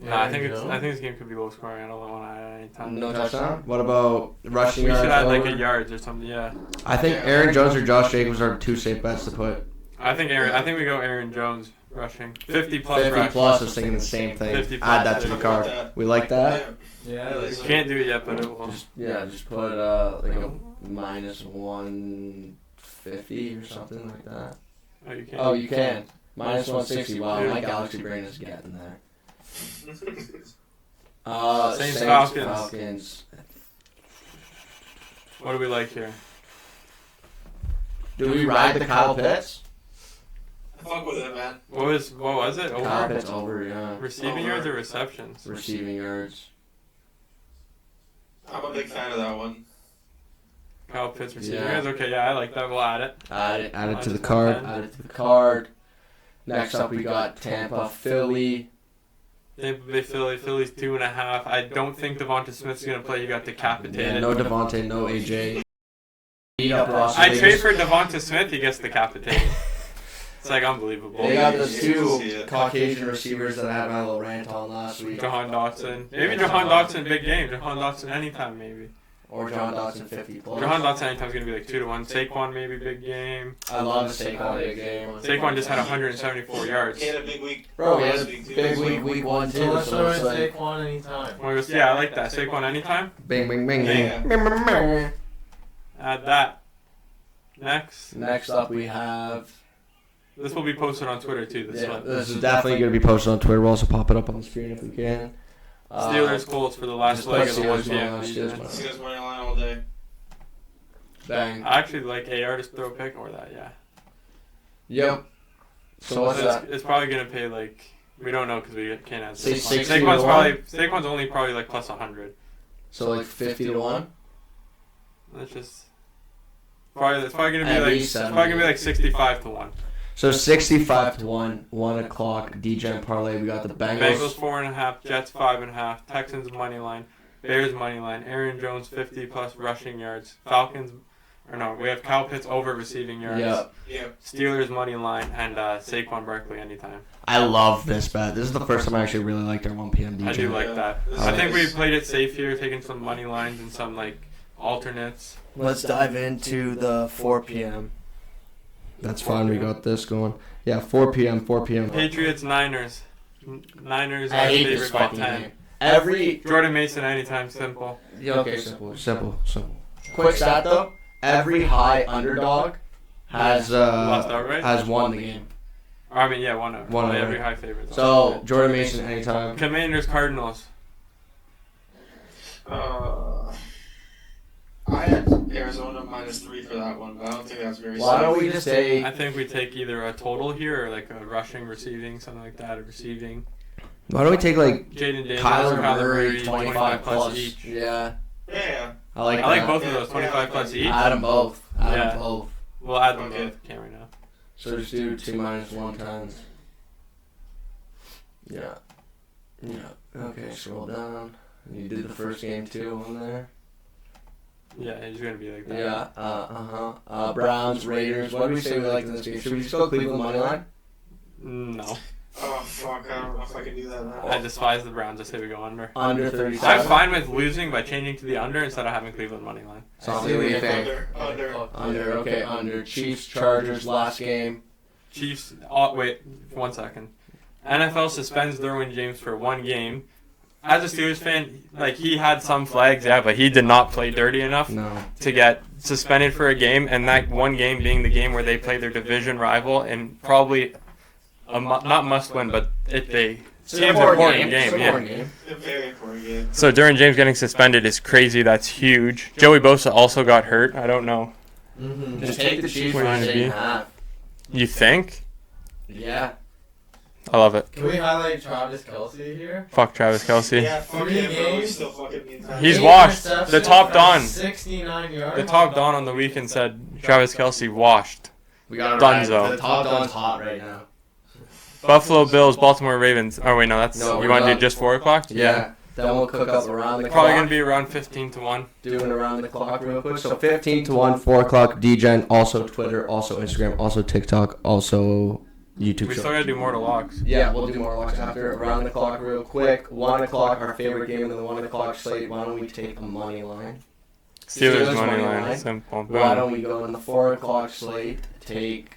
No, I think this game could be low scoring. I don't want to add any time.
No touchdown. What about rushing
We
yards?
should add like
over?
a yards or something. Yeah.
I think Aaron Jones or Josh Jacobs are 2 safe bets to put.
I think we go Aaron Jones rushing 50 plus
50
rush.
plus. I was thinking the same thing.
50 plus.
Add that to the card. We like that.
Yeah, I like it.
Can't do it yet, but it will.
Just put like a minus 150 or something like that.
Oh, you can't.
Oh, you can. Minus 160. Wow, my Galaxy brain is getting there.
Saints,
Saints,
Falcons. What do we like here?
Do we ride the Kyle Pitts?
I Fuck with it, man.
What was it? Over?
Carpet's over, yeah.
Receiving yards or receptions?
Receiving yards.
I'm a big fan of that one.
Kyle Pitts receiving
Yeah.
yards? Okay, yeah, I like that. We'll add it.
Add it to
Minus
the card.
110.
Add it to the card. Next up, we got Tampa, Philly.
Tampa Bay, Philly. Philly's 2.5. I don't think Devonta Smith's going to play. He got decapitated.
Yeah, no Devontae, no AJ. Beat up Ross
I
Vegas.
trade for Devonta Smith. He gets decapitated. It's like unbelievable.
They got those
Yeah,
two
yeah.
Caucasian receivers that I had my little rant on last week.
Jahan Dotson. Maybe Jahan Dotson, big game. Jahan Dotson anytime, maybe.
Or John Dotson 50 plus.
Jahan Dotson anytime's going to be like 2-1. Saquon, maybe big game.
I love Saquon big game.
Saquon just had 174 yards.
He had a big week.
Bro, he
last
had a
week, too.
big week 1
So
too.
let's
So
throw
it's
in
like
Saquon anytime.
Yeah, I like that. Saquon anytime.
bing, bing, bing,
Yeah.
bing, bing, bing.
Add that. Next.
Next up, we have.
This will be posted on Twitter too. This one.
This is definitely going to be posted on Twitter. We'll also pop it up on the screen if we can.
Steelers Colts for the last
just
leg
put
of the 1
Steelers
p.m.
money line,
defense.
Steelers money.
Steelers money line all day.
Bang.
I actually like AR to throw a pick or that. Yeah.
Yep. So what's that?
It's probably gonna pay like we don't know because we can't add
Say
Saquon.
60 to
Saquon's only probably like plus 100.
So like 50 to 1?
That's just probably it's probably gonna be
At
like
least
it's probably gonna be like 65 to 1.
So 65 to 1, 1 o'clock, DGen parlay. We got the
Bengals 4.5, Jets 5.5, Texans money line, Bears money line, Aaron Jones 50 plus rushing yards, Falcons, or no, we have Kyle Pitts over receiving yards,
Yeah.
Yeah.
Steelers money line, and Saquon Barkley anytime.
I love this bet. This is the first time I actually really liked our 1 p.m. DJ.
I do like that.
This
I
is
think we
nice.
played it safe here, taking some money lines and some like alternates.
Let's dive into the 4 p.m. That's fine. We got this going. Yeah, 4 p.m. 4 p.m.
Patriots Niners. Niners are
I hate
favorite
this
by
fucking
10.
game. Every
Jordan Mason anytime simple.
yeah, okay, simple. Quick stat though. Every high underdog has
Lost outright?
has won the game.
Or, I mean, yeah, one over.
One over.
Every high favorite.
So Jordan Mason anytime.
Commanders Cardinals.
I had Arizona -3 for that one, but I don't think that's very
Why
safe.
don't we just say
I think we take either a total here or like a rushing, receiving, something like that, a receiving.
why don't we take like
Jaden Daniels,
Kyler
Kyler
Murray 25 plus
each.
Yeah.
Yeah.
I like
I like
that.
both of those, 25 plus each.
Add them both. Add
Yeah.
them both.
We'll add them
Okay.
both. Can't right now.
So just do 2 minus 1 times. Yeah. Yeah. Okay, scroll down. You did the first game too on there.
Yeah, it's gonna be like that.
Yeah. Browns, Raiders. What do we say we like in this game? Should we just go Cleveland money line?
No,
Oh fuck! I don't know if I can do that now.
I despise the Browns. I say we go under.
Under
I'm
37.
fine with losing by changing to the under instead of having Cleveland money line.
So what do you think?
Under.
Under. Okay, under. Chiefs, Chargers, last game.
Chiefs. Oh, wait, 1 second. NFL suspends Derwin James for 1 game. As a Steelers fan, like he had some flags, yeah, but he did not play dirty enough
No.
to get suspended for a game, and that 1 game being the game where they play their division rival and probably not must win, but it's a team's important game.
It's an
Yeah.
important game.
A very important game.
So Derwin James getting suspended is crazy. That's huge. Joey Bosa also got hurt. I don't know.
Mm-hmm.
Just take the Chiefs
What
for
do you
8.5.
You think?
Yeah.
I love it.
Can we highlight Travis Kelce here?
Fuck Travis Kelce.
Yeah, fuck
3
him, bro.
games.
He's still fucking mean time.
He's
8
washed. The
receptions
top
for
Don.
69 yards.
The top Don on the weekend said Travis Kelce washed.
We got it
Dunzo.
right. The top Don's hot right now.
Buffalo Bills, Baltimore Ravens. Oh wait, no, that's
No,
you
we're
want to do
done.
just 4 o'clock?
Then we'll cook up around the
Probably
clock.
gonna be around 15 to 1.
Doing around the clock real quick. So 15 to 1, 4 o'clock, DGen, also Twitter, also Instagram, also TikTok, also YouTube.
We
show.
still gotta do more to locks.
Yeah, we'll do more locks after. Around the clock real quick. 1 o'clock, our favorite game in the 1 o'clock slate. Why don't we take a money line?
Steelers money line. Simple.
Why
Boom.
don't we go in the 4 o'clock slate? Take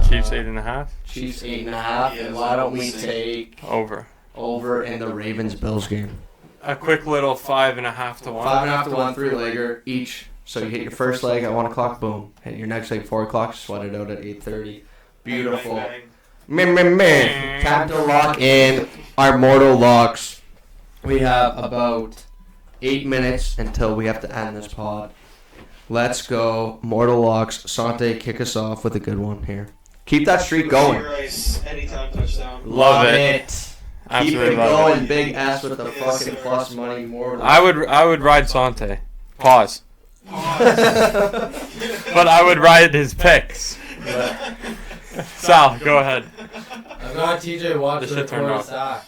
Chiefs 8.5.
Chiefs 8.5. And why don't we take
Over.
over in the Ravens Bills game?
A quick little 5.5 to 1.
5.5 to 1, 3-legger each. So you hit your first leg at 1 o'clock, boom. Hit your next leg 4 o'clock, sweat it out at 8:30. Beautiful.
Bang,
Meh. Time to lock in our mortal locks. We have about 8 minutes until we have to end this pod. Let's go. Mortal locks. Sante, kick us off with a good one here. Keep that streak
Rasheed
going.
Rice, anytime touchdown.
Love it.
Keep
Absolutely
it
love
going, big ass with the
Yes,
fucking
sir.
plus money more.
I would ride Sante. Pause. But I would ride his picks. Sal, go ahead.
I've got TJ Watt
This
to
shit turned
record a
off.
sack.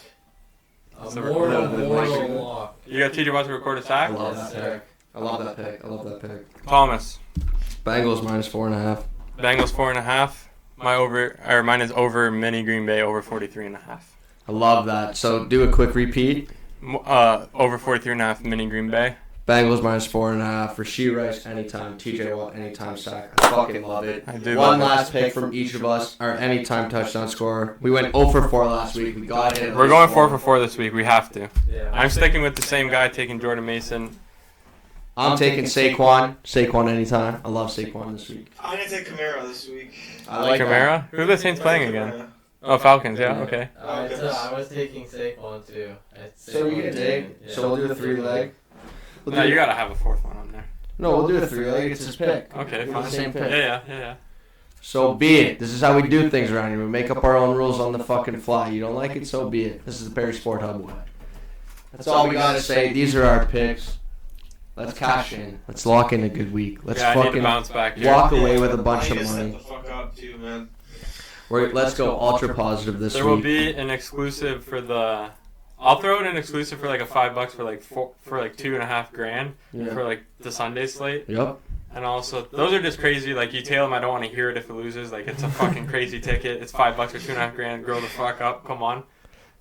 A
So
mortal
we're-
lock.
You got TJ Watt to record a
I
sack?
love that pick. I love that pick.
Thomas.
Bengals minus 4.5.
Bengals 4.5. Mine is over mini Green Bay over 43.5.
I love that. So do a quick repeat.
Over 43.5 mini Green Bay.
Bengals minus 4.5. Rasheed Rice anytime. TJ Watt anytime sack. I fucking love it.
I do
One
love
last pick from each of us. Our anytime touchdown scorer. We went 0 for 4 last week. We got it.
We're going 4 for 4 this week. We have to.
Yeah.
I'm sticking with the same guy, taking Jordan Mason.
I'm taking Saquon. Saquon anytime. I love Saquon this week.
I'm gonna take Kamara this week.
I like
Kamara? Who are the Saints playing again? Oh, Falcons. Yeah. Okay.
Alright, so I was taking Saquon too.
So you can take.
Yeah.
So we'll do a 3-leg.
No, you gotta have a fourth one on there.
No, we'll do a 3-leg. It's his pick.
Okay,
We're
fine.
the same pick.
Yeah.
So be it. This is how we do things around here. We make up our own rules on the fucking fly. You don't like it, so be it. This is the Perry Sport Hub way. That's all we gotta say. These are our picks. Let's cash in. Let's lock in a good week. Let's
Yeah, I need to
fucking
bounce back here.
walk away with a bunch
I need
of
to
money.
Set the fuck up too, man.
Let's go ultra positive this
There will
week.
be an exclusive for the. I'll throw in an exclusive for like a $5 for like for like $2.5 grand
Yeah.
for like the Sunday slate.
Yep.
And also, those are just crazy. Like, you tell them I don't want to hear it if it loses. Like, it's a fucking crazy ticket. It's $5 or $2.5 grand. Grow the fuck up. Come on.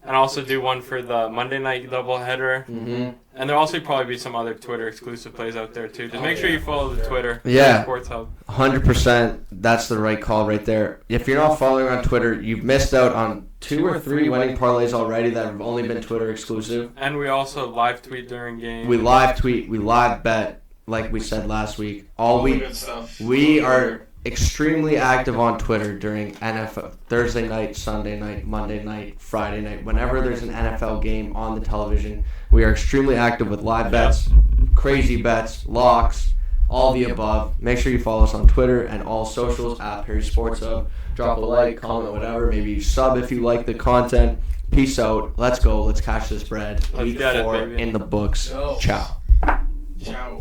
And also do one for the Monday night doubleheader.
Mm-hmm.
And there'll also probably be some other Twitter exclusive plays out there too. Just make sure you follow the Twitter.
Yeah.
Sports Hub.
100%. That's the right call right there. If you're not following on Twitter, you've missed out on 2 or 3 winning parlays already that have only been Twitter exclusive.
And we also live tweet during game.
We live tweet. We live bet, like we said last week.
All the good stuff.
We are extremely active on Twitter during NFL Thursday night, Sunday night, Monday night, Friday night. Whenever there's an NFL game on the television, we are extremely active with live bets, crazy bets, locks, all the above. Make sure you follow us on Twitter and all socials at Perry Sports Hub. Drop a like, comment, whatever. Maybe you sub if you like the content. Peace out. Let's go. Let's cash this bread.
Let's
Week
get it,
4
baby.
in the books.
Go.
Ciao.
Ciao.